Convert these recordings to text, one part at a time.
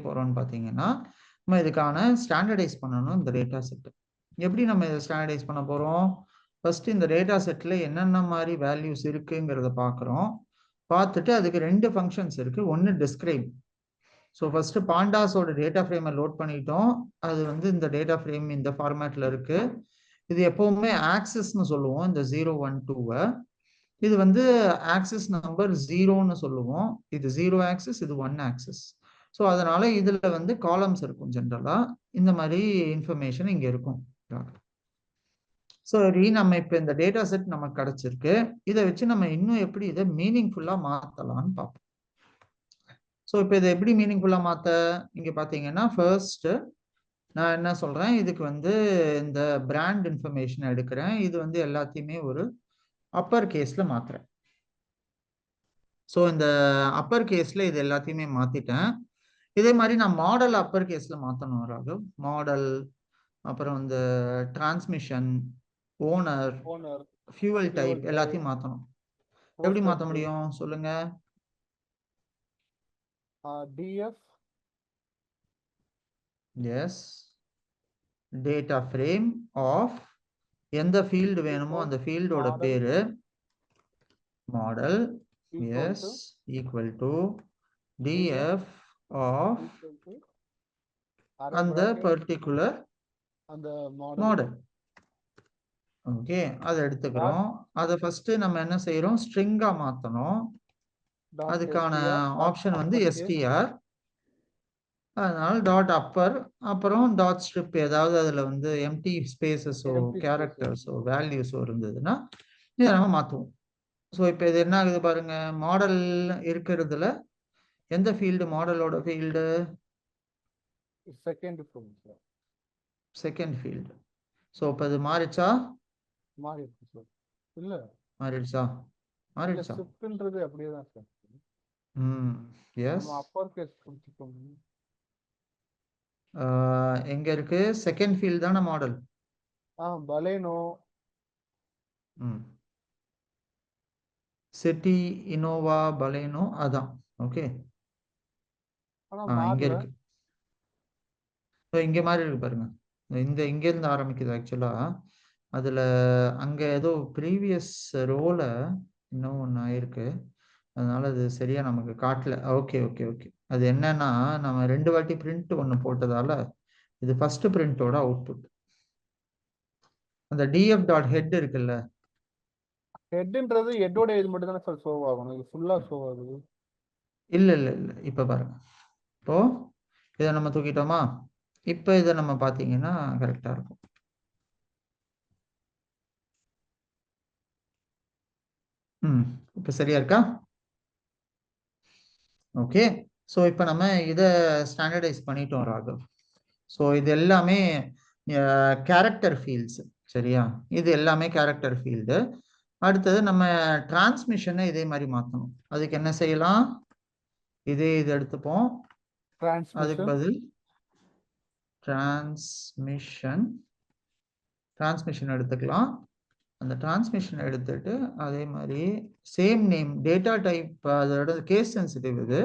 போறோம்னு பார்த்தீங்கன்னா நம்ம இதுக்கான ஸ்டாண்டர்டைஸ் பண்ணணும் இந்த டேட்டா செட். எப்படி நம்ம இதை ஸ்டாண்டர்டைஸ் பண்ண போறோம்? ஃபர்ஸ்ட் இந்த டேட்டா செட்ல என்னென்ன மாதிரி வேல்யூஸ் இருக்குங்கிறத பார்க்குறோம். பார்த்துட்டு அதுக்கு 2 ஃபங்க்ஷன்ஸ் இருக்கு. ஒன்று டிஸ்கிரைப். ஸோ ஃபர்ஸ்ட் பாண்டாஸோட டேட்டா ஃப்ரேமை லோட் பண்ணிட்டோம். அது வந்து இந்த டேட்டா ஃப்ரேம் இந்த ஃபார்மேட்ல இருக்கு. இது எப்பவுமே ஆக்சஸ்ன்னு சொல்லுவோம் இந்த 0 1 2. இது வந்து ஆக்சிஸ் நம்பர் 0ன்னு சொல்லுவோம். இது 0 ஆக்சிஸ், இது 1 ஆக்சிஸ். ஸோ அதனால இதுல வந்து காலம்ஸ் இருக்கும். ஜென்ரலா இந்த மாதிரி இன்ஃபர்மேஷன் இங்க இருக்கும். சரி, நம்ம இப்ப இந்த டேட்டா செட் நமக்கு கிடைச்சிருக்கு. இதை வச்சு நம்ம இன்னும் எப்படி இதை மீனிங்ஃபுல்லா மாத்தலாம்னு பார்ப்போம். ஸோ இப்போ இதை எப்படி மீனிங்ஃபுல்லா மாத்த இங்க பாத்தீங்கன்னா ஃபர்ஸ்ட் நான் என்ன சொல்றேன், இதுக்கு வந்து இந்த பிராண்ட் இன்ஃபர்மேஷன் எடுக்கிறேன். இது வந்து எல்லாத்தையுமே ஒரு அப்பர் கேஸ்ல மாத்துறேன். ஸோ இந்த அப்பர் கேஸ்ல இது எல்லாத்தையுமே மாத்திட்டேன். இதே மாதிரி நான் மாடல் அப்பர் கேஸ்ல மாத்தணும் ராகவ். மாடல், அப்புறம் இந்த டிரான்ஸ்மிஷன், ஓனர், ஃபியூவல் டைப் எல்லாத்தையும் மாத்தணும். எப்படி மாத்த முடியும் சொல்லுங்க? DF yes, data frame of எந்த ஃபீல்டு வேணுமோ அந்த ஃபீல்டோட பேரு model. Yes, equal to DF of அந்த பர்டிகுலர் அந்த மாடல். ஓகே, அதை எடுத்துக்கிறோம். அதை ஃபர்ஸ்ட் நம்ம என்ன செய்யறோம், ஸ்ட்ரிங்கா மாத்தணும். அதுக்கான ஆப்ஷன் வந்து எஸ்டிஆர். அதனால டாட் அப்பர், அப்புறம் டாட் ஸ்ட்ரிப். ஏதாவது அதுல வந்து எம்டி ஸ்பேசஸோ கேரக்டர்ஸோ வேல்யூஸோ இருந்ததுன்னா இதை நம்ம மாத்துவோம். ஸோ இப்போ இது என்ன ஆகுது பாருங்க, மாடல் இருக்கிறதுல எந்த ஃபீல்டு மாடலோட ஃபீல்டு? Second field. ஸோ இப்போ இது மாறிச்சா? மாறிடுச்சா? மாறிடுச்சா? ஷிஃப்ட்ன்றது அப்படியே தான் சார். எஸ். அப்பர் கேஸ் கொடுத்துட்டோம். எங்க இருக்கு? செகண்ட் ஃபீல்ட் தான model. Baleno, city, Innova, Baleno, அதான். ஓகே, இங்க இருக்கு. இங்க மாதிரி இருக்கு பாருங்க. இந்த இங்க இருந்து ஆரம்பிக்குது ஆக்சுவலா. அதுல அங்க ஏதோ ப்ரீவியஸ் ரோல இன்னும் ஒன்று ஆயிருக்கு. அதனால அது சரியா நமக்கு காட்டல. Okay okay okay. அது என்னன்னா நம்ம 2 வாட்டி பிரிண்ட் ஒன்று போட்டதால இது ஃபர்ஸ்ட் பிரிண்டோட அவுட்புட். அந்த df டாட் ஹெட் இருக்குல்ல, ஹெட்ன்றது ஹெட்டோட இது மட்டும் தானே சார் ஷோ ஆகும், இது ஃபுல்லா ஷோ ஆகுது. இல்ல இல்ல இல்ல, இப்ப பாருங்க. இப்போ இதை நம்ம தூக்கிட்டோமா, இப்போ இதை நம்ம பார்த்தீங்கன்னா கரெக்டா இருக்கும். இப்போ சரியா இருக்கா? ஓகே. ஸோ இப்போ நம்ம இதை ஸ்டாண்டர்டைஸ் பண்ணிட்டோம் ராகவ். ஸோ இது எல்லாமே கேரக்டர் ஃபீல்ட்ஸ். சரியா, இது எல்லாமே கேரக்டர் ஃபீல்டு. அடுத்தது நம்ம டிரான்ஸ்மிஷனை இதே மாதிரி மாற்றணும். அதுக்கு என்ன செய்யலாம், இது எடுத்துப்போம். அதுக்கு பதில் டிரான்ஸ்மிஷன் எடுத்துக்கலாம். அந்த டிரான்ஸ்மிஷன் எடுத்துட்டு அதே மாதிரி சேம் நேம், டேட்டா டைப் அதோட கேஸ் சென்சிட்டிவ் இது,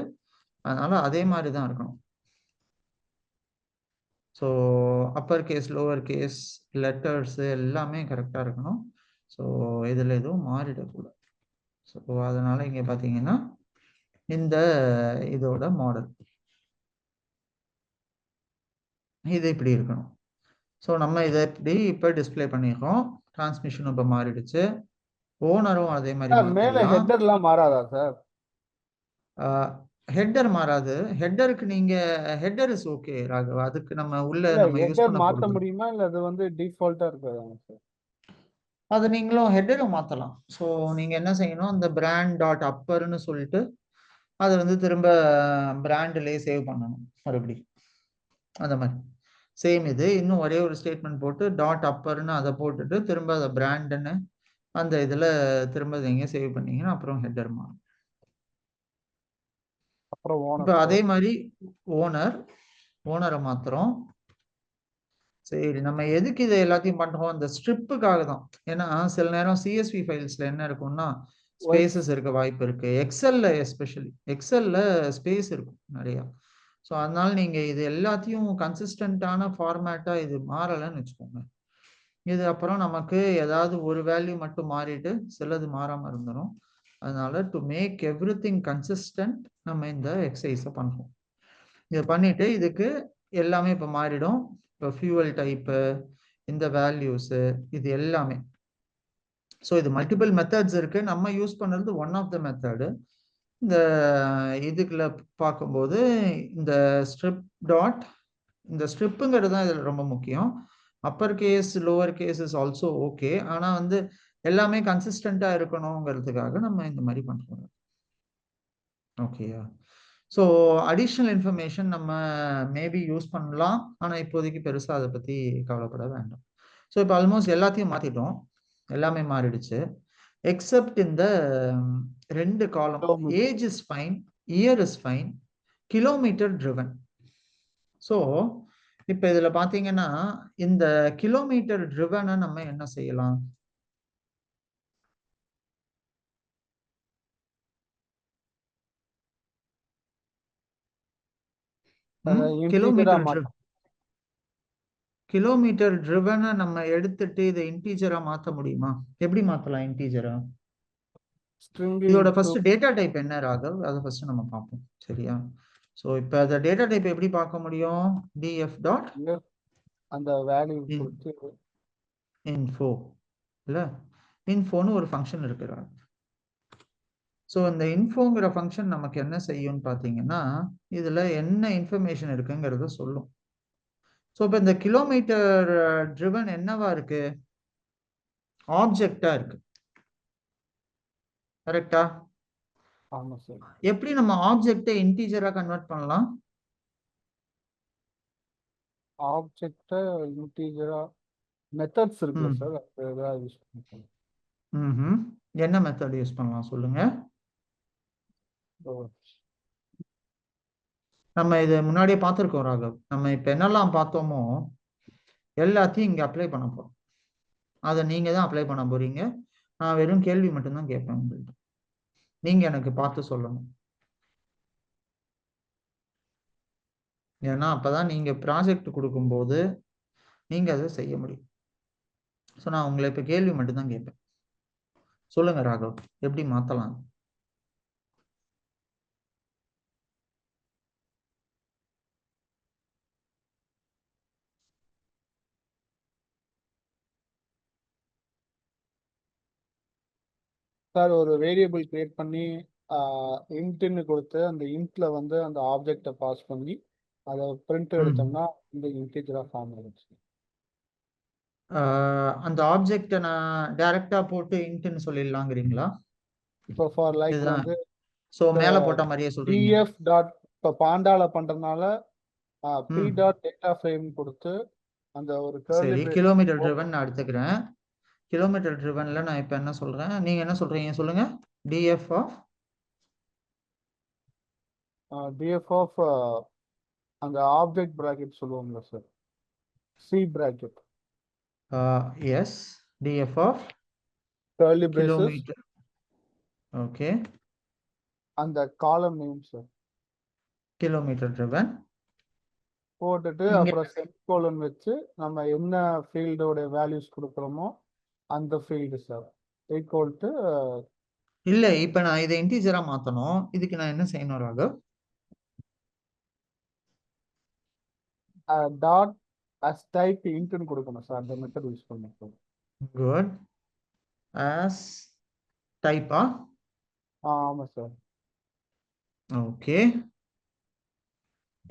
அதனால அதே மாதிரி தான் இருக்கணும். So upper case, lower case, letters எல்லாமே கரெக்டாக இருக்கணும். ஸோ இதில் எதுவும் மாறிடக்கூடாது. ஸோ அதனால இங்கே பார்த்தீங்கன்னா இந்த இதோட மாடல் இது இப்படி இருக்கணும். ஸோ நம்ம இதை இப்படி இப்போ டிஸ்பிளே பண்ணிடுறோம். டிரான்ஸ்மிஷன் இப்போ மாறிடுச்சு. ஓனரும் அதே மாதிரி மேல ஹெட்டர்லாம் மாறாதா சார்? ஹெட்டர் மாறாது. ஹெட்டருக்கு நீங்க ஹெட்டர் இஸ் ஓகே ராகவ். அதுக்கு நம்ம உள்ள நம்ம யூஸ் பண்ண மாத்த முடியுமா இல்ல அது வந்து டிஃபால்ட்டா இருக்குதாங்க சார்? அது நீங்களும் ஹெட்டரும் மாத்தலாம். ஸோ நீங்க என்ன செய்யணும், அந்த பிராண்ட் டாட் அப்பர்னு சொல்லிட்டு அதை வந்து திரும்ப பிராண்ட்லயே சேவ் பண்ணணும் மறுபடி. அந்த மாதிரி சேம் இது இன்னும் ஒரே ஒரு ஸ்டேட்மெண்ட் போட்டு டாட் அப்பர்னு அதை போட்டுட்டு திரும்ப அதை பிராண்டுன்னு அந்த இதுல திரும்ப நீங்க சேவ் பண்ணீங்கன்னா அப்புறம் ஹெட்டர் மாறும். இப்போ அதே மாதிரி ஓனரை மாத்துறோம். சரி, நம்ம எதுக்கு இதை எல்லாத்தையும் பண்றோம், அந்த ஸ்ட்ரிப்புக்காக தான். ஏன்னா சில நேரம் சிஎஸ்வி ஃபைல்ஸ்ல என்ன இருக்கும்னா ஸ்பேசஸ் இருக்க வாய்ப்பு இருக்கு. எக்ஸல்ல எஸ்பெஷலி எக்ஸல்ல ஸ்பேஸ் இருக்கும் நிறைய. ஸோ அதனால நீங்க இது எல்லாத்தையும் கன்சிஸ்டன்டான ஃபார்மேட்டா இது மாறலைன்னு வச்சுக்கோங்க. இது அப்புறம் நமக்கு ஏதாவது ஒரு வேல்யூ மட்டும் மாறிட்டு சிலது மாறாம இருந்துடும். அதனால to make everything consistent நம்ம இந்த எக்ஸசைஸை பண்ணுறோம். இதை பண்ணிட்டு இதுக்கு எல்லாமே இப்போ மாறிடும். இப்போ ஃபியூவல் டைப்பு, இந்த வேல்யூஸு, இது எல்லாமே. ஸோ இது மல்டிபிள் மெத்தட்ஸ் இருக்கு. நம்ம யூஸ் பண்ணுறது ஒன் ஆஃப் த மெத்தடு. இந்த இதுக்குள்ள பார்க்கும்போது இந்த ஸ்ட்ரிப் டாட், இந்த ஸ்ட்ரிப்புங்கிறது தான் இதில் ரொம்ப முக்கியம். Upper case lower case is also okay. ஆனால் வந்து எல்லாமே கன்சிஸ்டண்ட்டாக இருக்கணுங்கிறதுக்காக நம்ம இந்த மாதிரி பண்ணுறோம். ஓகேயா? ஸோ அடிஷ்னல் இன்ஃபர்மேஷன் நம்ம மேபி யூஸ் பண்ணலாம். ஆனால் இப்போதைக்கு பெருசாக அதை பற்றி கவலைப்பட வேண்டாம். ஸோ இப்போ ஆல்மோஸ்ட் எல்லாத்தையும் மாற்றிட்டோம். எல்லாமே மாறிடுச்சு. எக்ஸப்ட் இந்த 2 காலம். Age is fine, year is fine, kilometre driven. So இப்போ இதில் பார்த்தீங்கன்னா இந்த கிலோமீட்டர் ட்ரிவனை நம்ம என்ன செய்யலாம்? கிலோமீட்டர் ட்ரிவனை நம்ம எடுத்துட்டு இதை இன்டீஜரா மாற்ற முடியுமா? எப்படி மாற்றலாம் இன்டீஜரா? இதோட ஃபர்ஸ்ட் டேட்டா டைப் என்ன ராகவ், அதை ஃபர்ஸ்ட் நம்ம பார்ப்போம். சரியா? ஸோ இப்போ அந்த டேட்டா டைப் எப்படி பார்க்க முடியும்? df டாட் அந்த வேல்யூ இன்ஃபோ இல்ல, இன்ஃபோன்னு ஒரு ஃபங்க்ஷன் இருக்கிறாங்க. ஸோ இந்த இன்ஃபோங்கிற ஃபங்க்ஷன் நமக்கு என்ன செய்யும்னு பார்த்தீங்கன்னா இதுல என்ன இன்ஃபர்மேஷன் இருக்குங்கிறத சொல்லும். ஸோ இப்போ இந்த கிலோமீட்டர் ட்ரிவன் என்னவா இருக்கு? ஆப்ஜெக்டா இருக்கு. கரெக்டா? ஆமா சார். எப்படி நம்ம ஆப்ஜெக்டை இன்டீஜரா கன்வெர்ட் பண்ணலாம்? ஆப்ஜெக்டை இன்டீஜரா மெத்தட்ஸ் இருக்குல்ல சார், அதெல்லாம் யூஸ் பண்ணிக்கலாம். என்ன மெத்தட் யூஸ் பண்ணலாம் சொல்லுங்க. நம்ம இது முன்னாடியே பார்த்துருக்கோம் ராகவ். நம்ம இப்ப என்னெல்லாம் பார்த்தோமோ எல்லாத்தையும் இங்க அப்ளை பண்ண போறோம். அதை நீங்க தான் அப்ளை பண்ண போறீங்க. நான் வெறும் கேள்வி மட்டும்தான் கேட்பேன் உங்கள்கிட்ட. நீங்க எனக்கு பார்த்து சொல்லணும். ஏன்னா அப்பதான் நீங்க ப்ராஜெக்ட் கொடுக்கும்போது நீங்க அதை செய்ய முடியும். ஸோ நான் உங்களை இப்ப கேள்வி மட்டும்தான் கேட்பேன். சொல்லுங்க ராகவ், எப்படி மாத்தலாம்? சார் ஒரு வேரியபிள் கிரியேட் பண்ணி இன்ட்னு கொடுத்து அந்த இன்ட்ல வந்து அந்த ஆப்ஜெக்டை பாஸ் பண்ணி அதை பிரிண்ட் எடுத்தோம்னா இந்த இன்டீஜரா ஃபார்ம் ஆயிடுச்சு. அந்த ஆப்ஜெக்டை நான் டைரக்டா போட்டு இன்ட்னு சொல்லிடலாங்கிறீங்களா? இப்போ ஃபார் லைக் வந்து சோ மேல போட்ட மாதிரியே சொல்றீங்க. df டாட் இப்போ பாண்டால பண்றதுனால p டாட் டேட்டா ஃப்ரேம் கொடுத்து அந்த ஒரு சரி, கிலோமீட்டர் ட்ரிவன் நான் எடுத்துக்கிறேன். கிலோமீட்டர் ட்ரிவன்ல நான் இப்ப என்ன சொல்றேன், நீங்க என்ன சொல்றீங்க சொல்லுங்க. df ஆஃப் அந்த ஆப்ஜெக்ட் பிராக்கெட் சொல்லுவாங்களா sir, C bracket. Yes, df of curly braces, kilometre. Okay, அந்த column name sir kilometre driven போட்டுட்டு அப்புறம் செமிகோலன் வச்சு நம்ம என்ன ஃபீல்டோட வேல்யூஸ் கொடுக்குறோமோ அந்த ஃபீல்டு சார் ஈக்குவல் டு. இல்ல இப்ப நான் இதை இன்டீஜரா மாத்தணும். இதுக்கு நான் என்ன செய்யணும் ராகவ்? டாட் அஸ் டைப் இன்ட்னு கொடுக்கணும் சார், அந்த மெத்தட் யூஸ் பண்ணணும். குட். as டைப்பா? ஆமா சார். ஓகே,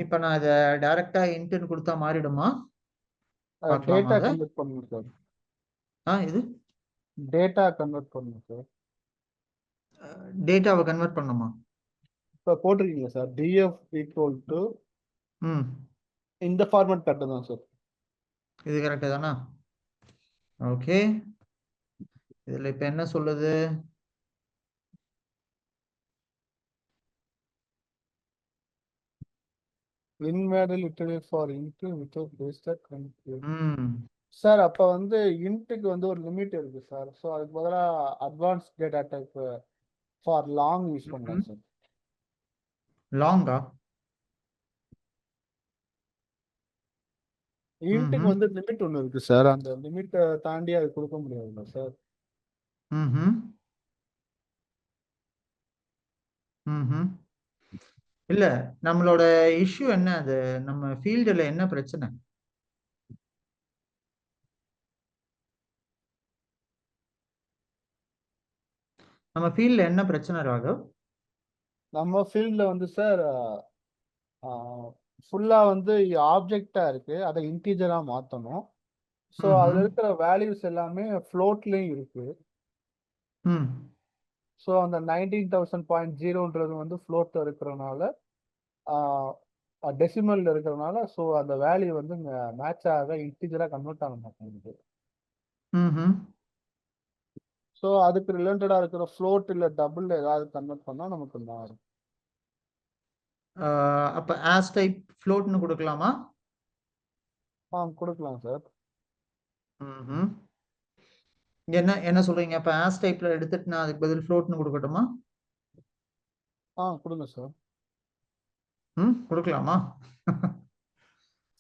இப்ப நான் இதை டைரக்டா இன்ட்னு கொடுத்தா மாறிடுமா? டேட்டா கன்வெர்ட் பண்ணணும் சார். இது டேட்டா கன்வெர்ட் பண்ணணும் சார். டேட்டாவை கன்வெர்ட் பண்ணுமா? இப்போ போட்டிருக்கீங்க சார் df ஈக்குவல் டு இந்த ஃபார்மேட் கரெக்ட் தான் சார். இது கரெக்ட் தானா? ஓகே, இதுல இப்ப என்ன சொல்லுது? Invalid literal for int without base sir. அப்போ வந்து இன்ட்டுக்கு வந்து ஒரு லிமிட் இருக்கு சார். ஸோ அதுக்கு பதிலாக advance data type for long use பண்ணலாம் சார். லாங்கா? இன்ட்டுக்கு வந்து லிமிட் ஒன்று இருக்கு சார். அந்த லிமிட்டை தாண்டி அது கொடுக்க முடியாதுல்ல சார்? ம் இல்ல, நம்மளோட இஷ்யூ என்ன? அது நம்ம ஃபீல்டுல என்ன பிரச்சனை? நம்ம ஃபீல்ட்ல என்ன பிரச்சனை ராகவ்? நம்ம ஃபீல்ட்ல வந்து சார் ஃபுல்லா வந்து ஆப்ஜெக்டா இருக்கு, அதை இன்டீஜரா மாத்தணும். ஸோ அதுல இருக்கிற வேல்யூஸ் எல்லாமே ஃப்ளோட்லயும் இருக்கு. ம் ஸோ அந்த 19,000.0ன்றது வந்து ஃப்ளோட்ல இருக்கிறனால, டெசிமல்ல இருக்கிறனால, ஸோ அந்த வேல்யூ வந்து மேட்ச் ஆக இன்டீஜரா கன்வெர்ட் ஆக மாட்டேங்குது. ம் ஸோ அதுக்கு ரிலேட்டடா இருக்கிற ஃப்ளோட் இல்ல டபுள் ஏதாவது கன்வெர்ட் பண்ணா நமக்கு மாறும். அப்ப ஆஸ் டைப் ஃப்ளோட்னு கொடுக்கலாமா? கொடுக்கலாம் சார். ம் என்ன என்ன சொல்றீங்க? அப்ப ஆஸ் டைப்ல எடுத்துட்டு நான் அதுக்கு பதில் ஃப்ளோட்னு கொடுக்கட்டுமா? கொடுங்க சார். கொடுக்கலாமா?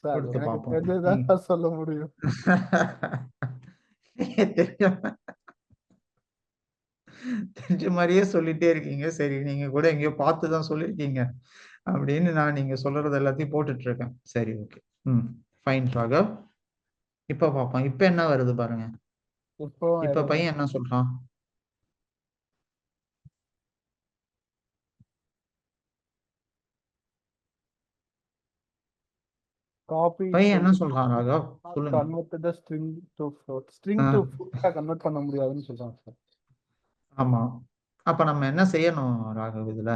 சார் கொடுத்து எனக்கு பார்ப்போம். தெரிஞ்சதான் சொல்ல முடியும். தெரிஞ்ச மாதிரியே சொல்லிட்டே இருக்கீங்க. சரி, நீங்க கூட எங்கேயோ பார்த்து தான் சொல்லியிருக்கீங்க அப்படின்னு நான் நீங்க சொல்றது எல்லாத்தையும் போட்டுட்டு இருக்கேன். சரி, ஓகே. ஃபைன் ராகவ். இப்ப பார்ப்போம். இப்ப என்ன வருது பாருங்க. இப்ப பையன் என்ன சொல்றான்? காப்பி பையன் என்ன சொல்றான் ராகவ்? சொல்லுங்க. Convert the string to float. String to floater convert பண்ண முடியாதுன்னு சொல்றாங்க சார். ஆமா. அப்ப நம்ம என்ன செய்யணும் ராகவ் இதுல?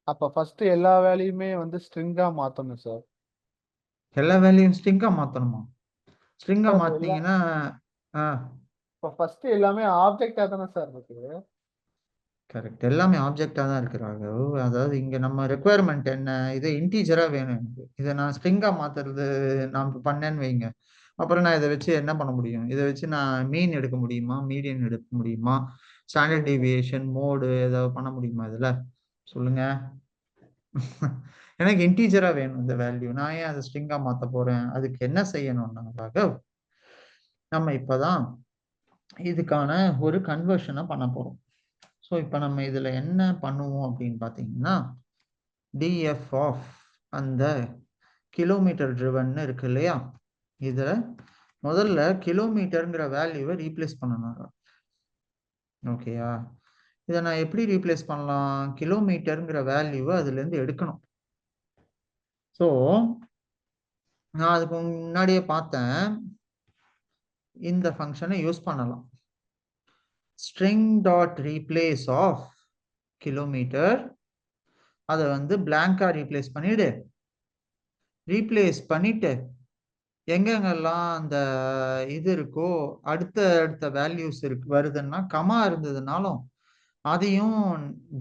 அப்ப ஃபர்ஸ்ட் எல்லா வேலையுமே வந்து ஸ்ட்ரிங்கா மாத்தணும் சார். எல்லா வேலையும் ஸ்ட்ரிங்கா மாத்தணுமா? ஸ்ட்ரிங்கா சார் மாத்தீங்கன்னா இப்போ ஃபர்ஸ்ட் எல்லாமே ஆப்ஜெக்டா தானே சார் இருக்கு? கரெக்ட். எல்லாமே ஆப்ஜெக்டா தான் இருக்கு ராகவ். அதாவது இங்க நம்ம ரெக்குவயர்மெண்ட் என்ன? இது இன்டீஜரா வேணும் எனக்கு. இதை நான் ஸ்ட்ரிங்கா மாத்துறது நான் பண்ணேன்னு வைங்க, அப்புறம் நான் இதை வச்சு என்ன பண்ண முடியும்? இதை வச்சு நான் மீன் எடுக்க முடியுமா? மீடியன் எடுக்க முடியுமா? ஸ்டாண்டர்ட் டீவியேஷன், மோடு ஏதாவது பண்ண முடியுமா இதுல? சொல்லுங்க. எனக்கு இன்டீஜரா வேணும் இந்த வேல்யூ. நான் ஏன் அதை ஸ்ட்ரிங்கா மாத்த போறேன்? அதுக்கு என்ன செய்யணும்னா ராகவ், நம்ம இப்பதான் இதுக்கான ஒரு கன்வர்ஷனை பண்ண போறோம். ஸோ இப்போ நம்ம இதில் என்ன பண்ணுவோம் அப்படின்னு பார்த்தீங்கன்னா, டிஎஃப் ஆஃப் அந்த கிலோமீட்டர் ட்ரிவன்னு இருக்கு இல்லையா, இதில் முதல்ல கிலோமீட்டருங்கிற வேல்யூவை ரீப்ளேஸ் பண்ணணும். ஓகேயா? இதை நான் எப்படி ரீப்ளேஸ் பண்ணலாம்? கிலோமீட்டருங்கிற வேல்யூவை அதுலேருந்து எடுக்கணும். ஸோ நான் அதுக்கு முன்னாடியே பார்த்தேன், இந்த ஃபங்க்ஷனை யூஸ் பண்ணலாம். string dot replace of kilometre, அதை வந்து பிளாங்கா ரீப்ளேஸ் பண்ணிடு. ரீப்ளேஸ் பண்ணிட்டு எங்கெங்கெல்லாம் அந்த இது இருக்கோ, அடுத்த வேல்யூஸ் இருக்கு வருதுன்னா, கமா இருந்ததுனாலும் அதையும்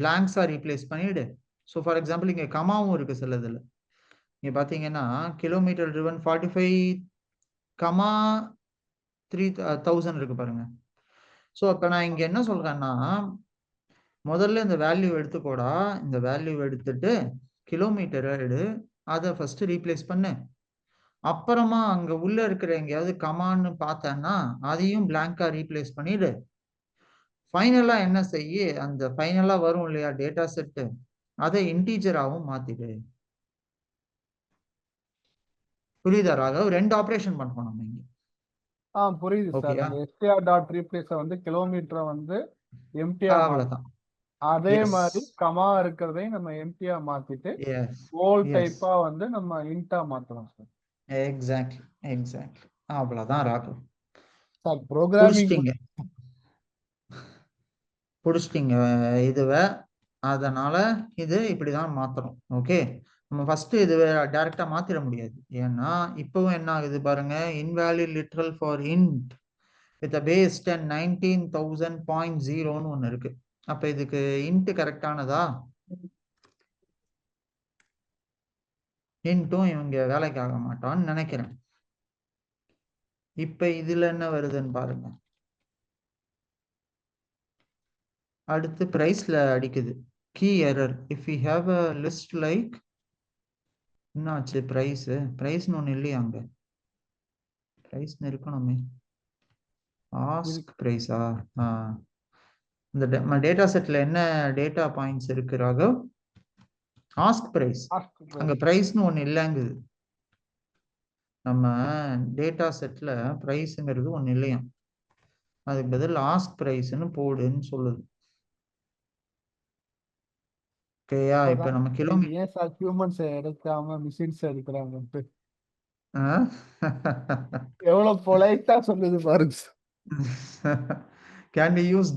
பிளாங்க்ஸா ரீப்ளேஸ் பண்ணிடு. ஸோ ஃபார் எக்ஸாம்பிள் இங்கே கமாவும் இருக்கு சிலதுல. இங்க பாத்தீங்கன்னா கிலோமீட்டர் ட்ரிவன் 45 கமா 3000 இருக்கு பாருங்க. ஸோ அப்ப நான் இங்க என்ன சொல்றேன்னா, முதல்ல இந்த வேல்யூ எடுத்துக்கோடா, இந்த வேல்யூ எடுத்துட்டு கிலோமீட்டர் எடு, அதை ஃபர்ஸ்ட் ரீப்ளேஸ் பண்ணு. அப்புறமா அங்க உள்ள இருக்கிற எங்கேயாவது கமான்னு பார்த்தேன்னா அதையும் பிளாங்கா ரீப்ளேஸ் பண்ணிடு. ஃபைனலா என்ன செய்ய, அந்த ஃபைனலா வரும் இல்லையா டேட்டா செட்டு, அதை இன்டீஜராகவும் மாத்திடு. புரியுதா ராகவ்? ரெண்டு ஆபரேஷன் பண்ணுவோம் நம்ம இங்க. புரியுது சார். அந்த str டாட் ரீப்ளேஸ் வந்து கிலோமீட்டரை வந்து எம்டியா அவ்வளவுதான். அதே மாதிரி கமா இருக்கிறதையும் நம்ம எம்டியா மாத்திட்டு ஓல் டைப்பா வந்து நம்ம இன்டா மாத்தணும் சார். எக்ஸாக்ட்லி எக்ஸாக்ட்லி அவ்வளவுதான் ராகவ். சார் ப்ரோக்ராமிங் புடிச்சிட்டீங்க இதுவை. அதனால இது இப்படிதான் மாத்தணும். ஓகே, நம்ம ஃபர்ஸ்ட் இது டைரக்டா மாத்திர முடியாது. ஏன்னா இப்பவும் என்ன ஆகுது பாருங்க, invalid literal for int with a base 10 19,000.0ன்னு ஒண்ணு இருக்கு. அப்ப இதுக்கு int கரெக்டானதா? இன்ட்டும் இவங்க வேலைக்கு ஆக மாட்டான்னு நினைக்கிறேன். இப்ப இதுல என்ன வருதுன்னு பாருங்க. அடுத்து பிரைஸ்ல அடிக்குது. Key error. If you have a list like என்னாச்சு? பிரைஸ்னு ஒண்ணு இல்லையா? அங்க பிரைஸ்னு இருக்கணுமே. ஆஸ்க் பிரைஸா? இந்த டேட்டா செட்ல என்ன டேட்டா பாயிண்ட்ஸ் இருக்கு ராகவ்? Ask price. அங்க பிரைஸ்னு ஒண்ணு இல்லங்குது. நம்ம டேட்டா செட்ல பிரைஸ்ங்கிறது ஒண்ணு இல்லையா, அதுக்கு பதில் ஆஸ்க் பிரைஸ்னு போடுன்னு சொல்லுது. ஓகேயா? இப்ப நம்ம கிலோமீட்டர் ஏன் சார் ஹியூமன்ஸ் எடுக்காம மிஷின்ஸ் எடுக்கிறாங்க? எவ்வளவு பொலைட்டா சொல்லுது பாருங்க. can we use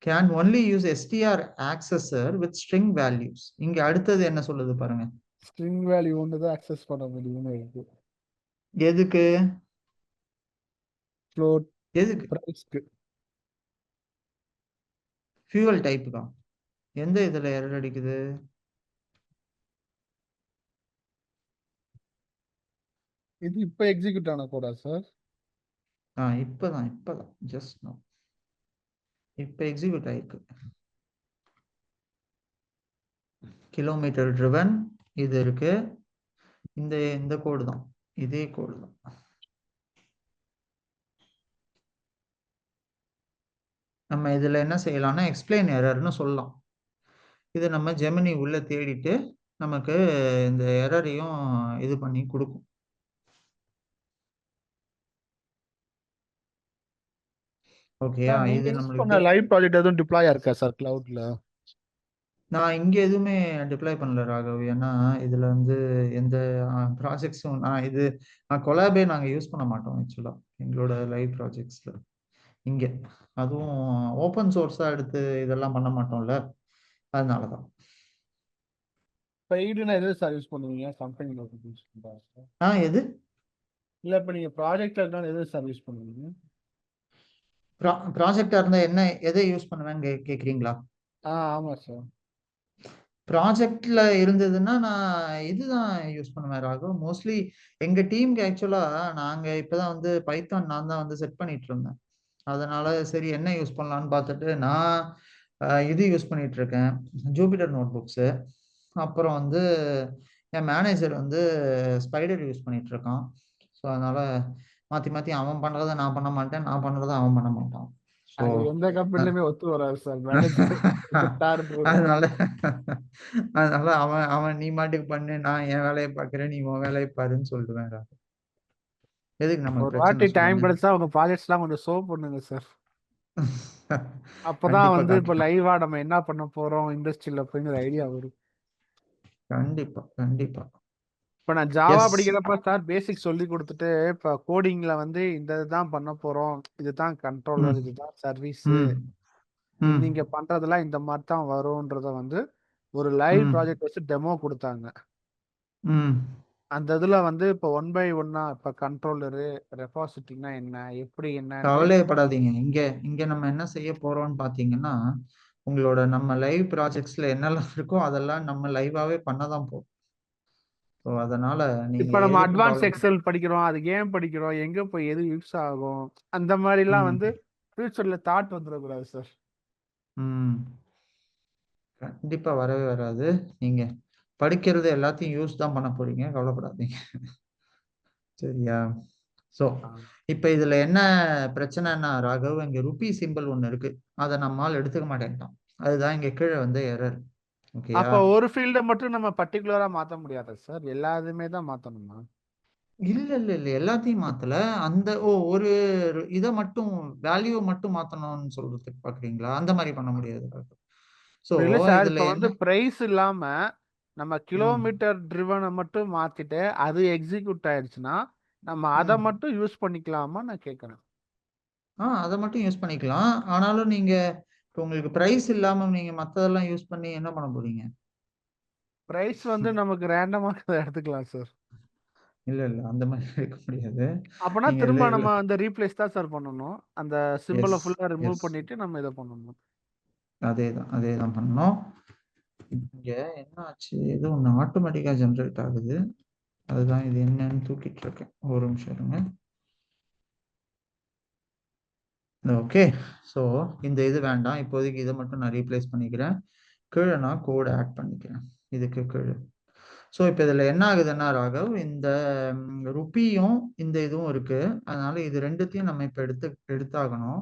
can only use str accessor with string values. இங்க அடுத்தது என்ன சொல்லுது பாருங்க. ஸ்ட்ரிங் வேல்யூ ஒன்று தான் அக்சஸ் பண்ண முடியும்னு இருக்கு. எதுக்கு? ஃப்ளோட் எதுக்கு? பிரைஸ்க்கு. ஃபியூவல் டைப் தான். எந்த இதுல எரர் அடிக்குது? இது இப்ப எக்ஸிக்யூட் ஆன கோடா சார்? இப்பதான் ஜஸ்ட் நோ இப்ப எக்ஸிக்யூட் ஆயிருக்கு. கிலோமீட்டர் ட்ரிவன் இது இருக்கு. இந்த கோடு தான், இதே கோடு தான். நம்ம இதுல என்ன செய்யலாம்னா எக்ஸ்பிளைன் எரர்னு சொல்லலாம். இது நம்ம ஜெமினி உள்ள தேடிட்டு நமக்கு இந்த எரரையும் இது பண்ணி கொடுக்கும். ஓகேயா? இது நம்மளுக்கு லைவ் ப்ராஜெக்ட் எதுவும் டிப்ளாய் இருக்கா சார் கிளவுட்ல? நான் இங்க எதுவுமே டிப்ளாய் பண்ணல ராகவ். ஏன்னா இதுல வந்து எந்த ப்ராஜெக்ட்ஸும் நான் கொலாபே நாங்க யூஸ் பண்ண மாட்டோம் ஆக்சுவலா எங்களோட லைவ் ப்ராஜெக்ட்ஸ்ல. இங்க அதுவும் ஓப்பன் சோர்ஸா எடுத்து இதெல்லாம் பண்ண மாட்டோம்ல, அதனாலதான். பெய்டுனா எது சார் யூஸ் பண்ணுவீங்க? கம்பெனில யூஸ் பண்றாங்க. எது? இல்ல இப்ப நீங்க ப்ராஜெக்ட்ல இருந்தாலும் எது சார் யூஸ் பண்ணுவீங்க? ப்ராஜெக்டா இருந்தா என்ன எதை யூஸ் பண்ணுவேன்னு கேக்குறீங்களா? ஆமா சார். ப்ராஜெக்ட்ல இருந்ததுன்னா நான் இதுதான் யூஸ் பண்ணுவேன் ராகவ். மோஸ்ட்லி எங்க டீமுக்கு ஆக்சுவலா நாங்க இப்பதான் வந்து பைத்தான் நான் தான் வந்து செட் பண்ணிட்டு இருந்தேன். அதனால சரி என்ன யூஸ் பண்ணலாம்னு பார்த்துட்டு நான் இது யூஸ் பண்ணிட்டு இருக்கேன், ஜூபிட்டர் நோட் புக்ஸு. அப்புறம் வந்து என் மேனேஜர் வந்து ஸ்பைடர் யூஸ் பண்ணிட்டு இருக்கான். ஸோ அதனால மாத்தி மாத்தி அவன் பண்றதை நான் பண்ண மாட்டேன், நான் பண்றதை அவன் பண்ண மாட்டான். ஸோ அது எந்த கம்பெனிலுமே ஒத்து வராது சார். மேனேஜர் அதனால அதனால அவன் அவன் நீ மாட்டுக்கு பண்ணு, நான் என் வேலையை பார்க்கிறேன், நீ உன் வேலையை பாருன்னு சொல்லிடுவேன். எதுக்கு நமக்கு ஒரு பிரச்சனை வாட்டி டைம் சொல்லுங்க. கிடைச்சா உங்க ப்ராஜெக்ட்ஸ் எல்லாம் கொஞ்சம் ஷோ பண்ணுங்க சார். அப்பதான் கண்டிப்பா வந்து இப்ப காட்டுறேன். லைவா நம்ம என்ன பண்ண போறோம் இண்டஸ்ட்ரியில அப்படிங்கிற ஐடியா வரும். கண்டிப்பா கண்டிப்பா. இப்ப நான் ஜாவா எஸ். படிக்கிறப்ப சார் பேசிக் சொல்லி கொடுத்துட்டு இப்ப கோடிங்ல வந்து இந்த இதுதான் பண்ண போறோம், இதுதான் கண்ட்ரோலர், இதுதான் சர்வீஸ், நீங்க பண்றதெல்லாம் இந்த மாதிரி தான் வரும்ன்றத வந்து ஒரு லைவ் ப்ராஜெக்ட் வச்சு டெமோ கொடுத்தாங்க. அந்த இதுல வந்து இப்ப 1 by 1 இப்ப கண்ட்ரோலரு ரெபாசிட்டினா என்ன, எப்படி என்ன கவலையப்படாதீங்க. இங்க இங்க நம்ம என்ன செய்ய போறோம்னு பாத்தீங்கன்னா, உங்களோட நம்ம லைவ் ப்ராஜெக்ட்ஸ்ல என்னெல்லாம் இருக்கோ அதெல்லாம் நம்ம லைவாவே பண்ணதான் போறோம். ஸோ அதனால நீங்க இப்ப நம்ம எதுக்கும் அட்வான்ஸ் கவலை. எக்ஸல் படிக்கிறோம், அது ஏன் படிக்கிறோம், எங்க போய் எது யூஸ் ஆகும், அந்த மாதிரி எல்லாம் வந்து ஃபியூச்சர்ல தாட் வந்துடக்கூடாது சார். கண்டிப்பா வரவே வராது. நீங்க படிக்கிறது எல்லாத்தையும் யூஸ் தான் பண்ண போறீங்க, கவலைப்படாதீங்க. சரியா? ஸோ இப்ப இதுல என்ன பிரச்சனைன்னா ராகவ், இங்க ருபி சிம்பிள் ஒண்ணு இருக்கு, அதை நம்மால் எடுத்துக்க மாட்டேன்ட்டான். அதுதான் இங்க கீழே வந்து எரர். ஓகேயா? அப்ப ஒரு ஃபீல்ட மட்டும் நம்ம பர்டிகுலரா மாத்த முடியாதா சார்? எல்லாத்தையுமே தான் மாத்தணுமா? இல்ல இல்ல இல்ல எல்லாத்தையும் மாத்தல. அந்த ஒரு இதை மட்டும் வேல்யூ மட்டும் மாத்தணும்னு சொல்றதுக்கு பாக்குறீங்களா? அந்த மாதிரி பண்ண முடியாது. சோ இல்ல சார், இதுல இப்ப என்ன? வந்து பிரைஸ் இல்லாம நம்ம கிலோமீட்டர் ட்ரிவனை மட்டும் மாத்திட்டு அது எக்ஸிக்யூட் ஆயிடுச்சுன்னா நம்ம அதை மட்டும் யூஸ் பண்ணிக்கலாமா நான் கேட்கறேன். அதை மட்டும் யூஸ் பண்ணிக்கலாம். ஆனாலும் நீங்க இப்போ உங்களுக்கு பிரைஸ் இல்லாம நீங்க மத்ததெல்லாம் யூஸ் பண்ணி என்ன பண்ண போறீங்க? பிரைஸ் வந்து நமக்கு ரேண்டமா எடுத்துக்கலாம் சார். இல்ல இல்ல அந்த மாதிரி எடுக்க முடியாது. அப்பனா நீங்க திரும்ப நம்ம அந்த ரீப்ளேஸ் தான் சார் பண்ணணும். அந்த சிம்பிளை எஸ் ஃபுல்லா ரிமூவ் எஸ் பண்ணிட்டு நம்ம இதை பண்ணணும். அதேதான் பண்ணணும். இங்க என்ன ஆச்சு, ஏதோ ஒன்று ஆட்டோமேட்டிக்கா ஜென்ரேட் ஆகுது. அதுதான் இது என்னன்னு தூக்கிட்டு இருக்கேன். ஒரு நிமிஷம் இருங்க. ஓகே. ஸோ இந்த இது வேண்டாம் இப்போதைக்கு, இதை மட்டும் நான் ரீப்ளேஸ் பண்ணிக்கிறேன். கீழே நான் கோட் ஆட் பண்ணிக்கிறேன் இதுக்கு கீழே. ஸோ இப்போ இதில் என்ன ஆகுதுன்னா ராகவ், இந்த ருப்பியும் இந்த இதுவும் இருக்கு. அதனால இது ரெண்டுத்தையும் நம்ம இப்போ எடுத்தாகணும்.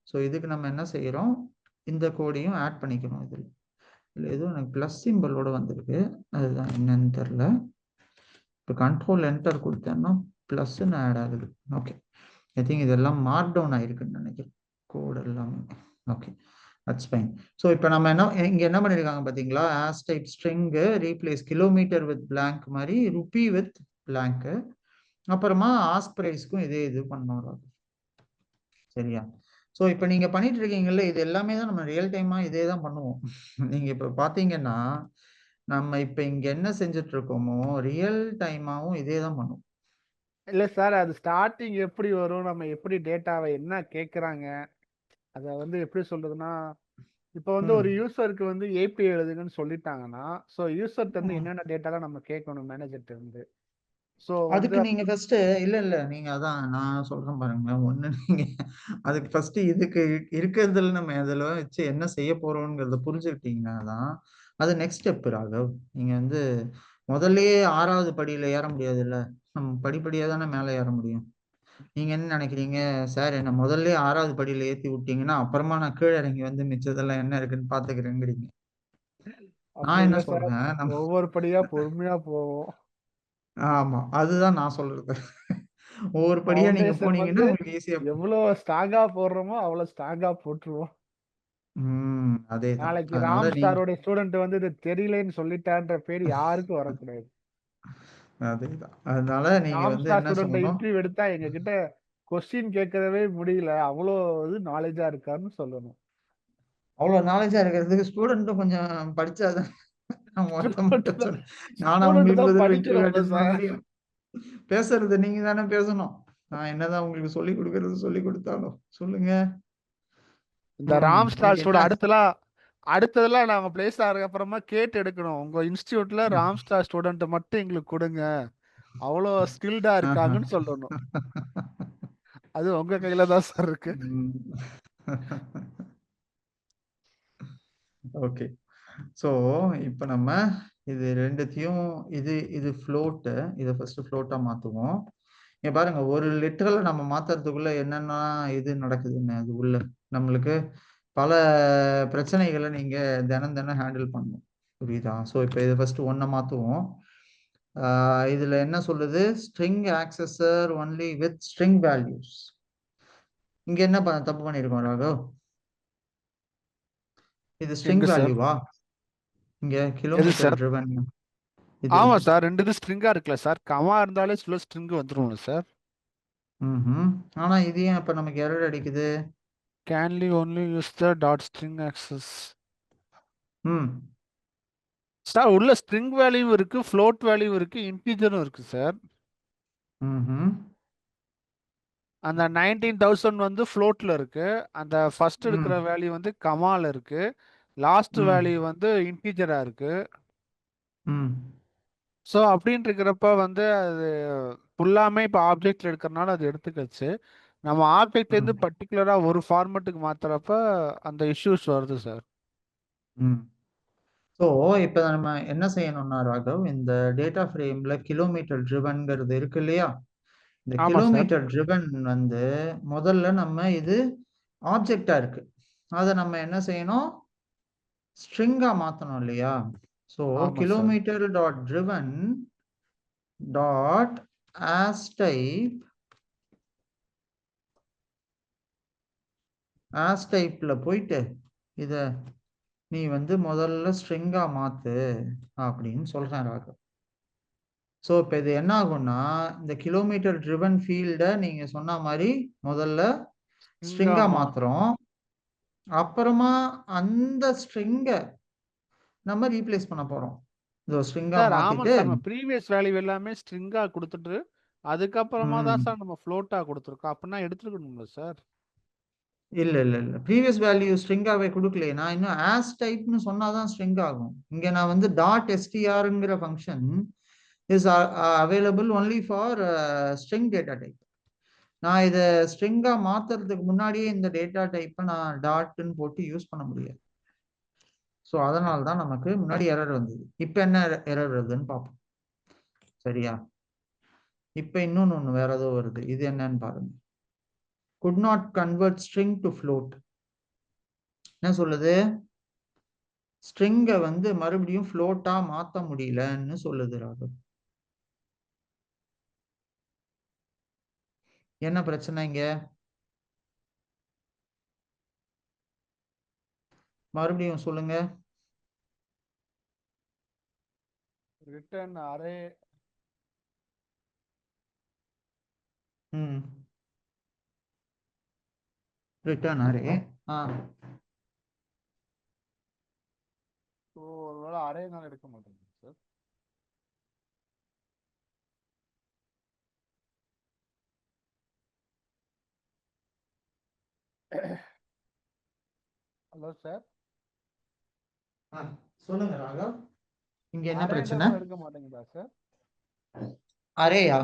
ஸோ இதுக்கு நம்ம என்ன செய்யறோம், இந்த கோடையும் ஆட் பண்ணிக்கணும். இதில் இல்லை எதுவும் எனக்கு ப்ளஸ் சிம்பிளோட வந்திருக்கு, அதுதான் என்னன்னு தெரில. இப்போ கண்ட்ரோல் என்டர் கொடுத்தேன்னா ப்ளஸ்ன்னு ஆட் ஆகுது. ஓகே, ஐ திங்க் இதெல்லாம் மார்க் டவுன் ஆயிருக்குன்னு நினைக்கிறேன் கோட் எல்லாமே. Okay, that's fine. ஸோ இப்போ நம்ம இங்கே என்ன பண்ணியிருக்காங்க பார்த்தீங்களா, as type string replace kilometre with blank மாதிரி ருப்பி வித் பிளாங்க்கு. அப்புறமா ஆஸ்க் ப்ரைஸ்க்கும் இதே இது பண்ணோம். சரியா? ஸோ இப்போ நீங்கள் பண்ணிட்டு இருக்கீங்கல்ல, இது எல்லாமே தான் நம்ம ரியல் டைமாக இதே தான் பண்ணுவோம். நீங்கள் இப்போ பார்த்தீங்கன்னா நம்ம இப்போ இங்கே என்ன செஞ்சுட்டு இருக்கோமோ ரியல் டைமாகவும் இதே தான் பண்ணுவோம். இல்ல சார், அது ஸ்டார்டிங் எப்படி வரும், நம்ம எப்படி டேட்டாவை என்ன கேட்குறாங்க, அதை வந்து எப்படி சொல்றதுன்னா, இப்போ வந்து ஒரு யூசருக்கு வந்து ஏபிஐ எழுதுங்கன்னு சொல்லிட்டாங்கன்னா, ஸோ யூசர்ட்ட இருந்து என்னென்ன டேட்டாலாம் நம்ம கேட்கணும் மேனேஜர்ட்ட இருந்து. ஸோ வந்து அதுக்கு நீங்க ஃபர்ஸ்ட் இல்ல நீங்க அதான் நான் சொல்றேன் பாருங்களேன். ஒண்ணு நீங்க அதுக்கு ஃபர்ஸ்ட் இதுக்கு இருக்கிறதுல நம்ம அதுல வச்சு என்ன செய்ய போறோம்ங்கிறத புரிஞ்சுக்கிட்டீங்கன்னா தான் அது நெக்ஸ்ட் ஸ்டெப் ராகவ். நீங்க வந்து முதல்லயே 6வது படியில ஏற முடியாதுல்ல, நம்ம படிப்படியா தானே மேலே ஏற முடியும். நீங்க என்ன நினைக்கிறீங்க, சார் என்ன முதல்ல 6வது படியில ஏத்தி விட்டீங்கன்னா அப்புறமா நான் கீழே இறங்கி வந்து மிச்சதெல்லாம் என்ன இருக்குன்னு பாத்துக்கிறேங்கிறீங்க. அப்படி நான் என்ன இல்லை சார், சொல்றேன், நம்ம ஒவ்வொரு படியா பொறுமையா போவோம். ஆமா அதுதான் நான் சொல்றது. ஒவ்வொரு படியா நீங்க ஃபவுண்டேஷன் போனீங்கன்னா வந்து உங்களுக்கு ஈஸியா. எவ்வளோ ஸ்ட்ராங்கா போடுறோமோ அவ்வளோ ஸ்ட்ராங்கா போட்டுருவோம். அதேதான். நாளைக்கு அதனால ராம் நீங்க ஸ்டாரோட ஸ்டூடெண்ட் வந்து இது தெரியலன்னு சொல்லிட்டான்ற பேர் யாருக்கும் வரக்கூடாது. அதேதான். அதனால நீங்க ராம் வந்து ஸ்டார் என்ன ஸ்டூடெண்ட் சொல்லணும், இன்டர்வியூ எடுத்தா எங்க கிட்ட கொஸ்டின் கேட்கறவே முடியல, அவ்வளோ இது நாலேஜா இருக்காருன்னு சொல்லணும். அவ்வளவு நாலேஜா இருக்கிறதுக்கு ஸ்டூடெண்ட்டும் கொஞ்சம் படிச்சாதான். நான் முதல்ல மட்டும் சொன்னேன். நானா ஸ்டூடெண்ட் உங்களுக்கு தான் பதில் இன்டர்வியூ படிக்கிறோம்ல அட்டென்ட் பண்ண சார். முடியும்? பேசுறது நீங்க தானே பேசணும். நான் என்னதான் உங்களுக்கு சொல்லி கொடுக்கறது சொல்லி கொடுத்தாலும் சொல்லுங்க. இந்த ராம் இன்னைக்கு ஸ்டார் என்ன ஸ்டூடெண்ட் அடுத்ததெல்லாம் நாங்க பிளேஸ் ஆகிறதுக்கு அப்புறமா கேட்டு எடுக்கணும். உங்க இன்ஸ்டியூட்ல ராம் ஸ்டார் ஸ்டூடெண்ட் மட்டும் எங்களுக்கு கொடுங்க, அவ்வளோ ஸ்கில்டா ஆஹா. இருக்காங்கன்னு சொல்லணும். அது உங்க கையில தான் சார் இருக்கு. ஓகே, ஸோ இப்போ நம்ம இது ரெண்டுத்தையும் இது இது ஃப்ளோட்டு, இதை ஃபர்ஸ்ட் ஃப்ளோட்டா மாற்றுவோம். இங்க பாருங்க, ஒரு லிட்டரலை நம்ம மாத்துறதுக்குள்ள என்னென்ன இது நடக்குதுன்னு அது உள்ள நம்மளுக்கு பல பிரச்சனைகளை நீங்க தினம் தினம் ஹேண்டில் பண்ணணும். புரியுதா? ஸோ இப்போ இது ஃபர்ஸ்ட் ஒன்றை மாற்றுவோம். இதுல என்ன சொல்லுது, string ஆக்சஸர் only with string values. இங்க என்ன தப்பு பண்ணிருக்கோம் ராகவ்? இது ஸ்ட்ரிங் எங்க சார்? வேல்யூவா? இங்க எது கிலோமீட்டர் சார்? ட்ரிவன் இது. ஆமா சார், ரெண்டு இது ஸ்ட்ரிங்கா இருக்குல்ல சார், கமா இருந்தாலே ஃபுல்லா ஸ்ட்ரிங் வந்துரும் சார். ஆனா இது ஏன் இப்ப நமக்கு எரர் அடிக்குது? Can only use the dot string access. ம் சார் உள்ள ஸ்ட்ரிங் வேல்யூ இருக்கு, ஃப்ளோட் வேல்யூ இருக்கு, இன்டீஜரும் இருக்கு சார். ம் அந்த 19,000 வந்து ஃப்ளோட்ல இருக்கு, அந்த ஃபர்ஸ்ட் இருக்கிற ம் வேல்யூ வந்து கமால இருக்கு, லாஸ்ட் ம் வேல்யூ வந்து இன்டீஜரா இருக்கு. ம் ஸோ அப்படின்னு இருக்கிறப்ப வந்து அது ஃபுல்லாமே இப்போ ஆப்ஜெக்ட்ல எடுக்கிறனால அது எடுத்துக்கச்சு. நம்ம ஆப்ஜெக்ட்லேருந்து பர்டிகுலராக ஒரு ஃபார்மெட்டுக்கு மாத்துறப்ப அந்த இஷ்யூஸ் வருது சார். ம் ஸோ இப்போ நம்ம என்ன செய்யணும்னா ராகவ், இந்த டேட்டா ஃப்ரேம்ல கிலோமீட்டர் ட்ரிவன்ங்கிறது இருக்கு இல்லையா? இந்த ஆமாம் சார். கிலோமீட்டர் ட்ரிவன் வந்து முதல்ல நம்ம இது ஆப்ஜெக்டா இருக்கு, அதை நம்ம என்ன செய்யணும், ஸ்ட்ரிங்கா மாத்தணும் இல்லையா? ஸோ ஆமாம் sir. Kilometre dot driven dot as type, as டைப்ல போயிட்டு இத நீ வந்து முதல்ல ஸ்ட்ரிங்கா மாத்து அப்படின்னு சொல்றேன் ராகவ். ஸோ இப்போ இது என்ன ஆகும்னா, இந்த கிலோமீட்டர் ட்ரிவன் ஃபீல்டை நீங்க சொன்ன மாதிரி முதல்ல ஸ்ட்ரிங்கா இங்காமா மாத்துறோம். அப்புறமா அந்த ஸ்ட்ரிங்கை நம்ம ரீப்ளேஸ் பண்ண போறோம். இந்த ஸ்ட்ரிங்கா சார், ஆமாம் மாத்திட்டு சார், நம்ம ப்ரீவியஸ் வேல்யூ எல்லாமே ஸ்ட்ரிங்காக கொடுத்துட்டு அதுக்கப்புறமா தான் ம் சார் நம்ம ஃப்ளோட்டாக கொடுத்துருக்கோம். அப்படின்னா எடுத்துருக்கணும்ல சார். இல்ல ப்ரீவியஸ் வேல்யூ ஸ்ட்ரிங்காவே கொடுக்கலையே, நான் இன்னும் ஆஸ் டைப்னு சொன்னாதான் ஸ்ட்ரிங் ஆகும். இங்க நான் வந்து டாட் எஸ்டிஆர்ங்கிற function is available only for string data type. நான் இதை ஸ்ட்ரிங்கா மாத்துறதுக்கு முன்னாடியே இந்த டேட்டா டைப்பை நான் டாட்னு போட்டு யூஸ் பண்ண முடியாது. ஸோ அதனால தான் நமக்கு முன்னாடி எரர் வந்தது. இப்போ என்ன எரர் வருதுன்னு பார்ப்போம். சரியா? இப்ப இன்னொன்னு வேற ஏதோ வருது. இது என்னன்னு பாருங்க. could not convert string to float. என்ன சொல்லுது? ஸ்ட்ரிங்கை வந்து மறுபடியும் ஃப்ளோட்டா மாத்த முடியலன்னு சொல்லுது ராகவ். என்ன பிரச்சனை இங்க? மறுபடியும் சொல்லுங்க. Return array. Return array. So ஒருவேளை அரேனால எடுக்க மாட்டேங்குது சார். Hello sir. சொல்லுங்க ராகவ். இங்க என்ன பிரச்சனை? எடுக்க மாட்டேங்குதா சார்? அரேயா?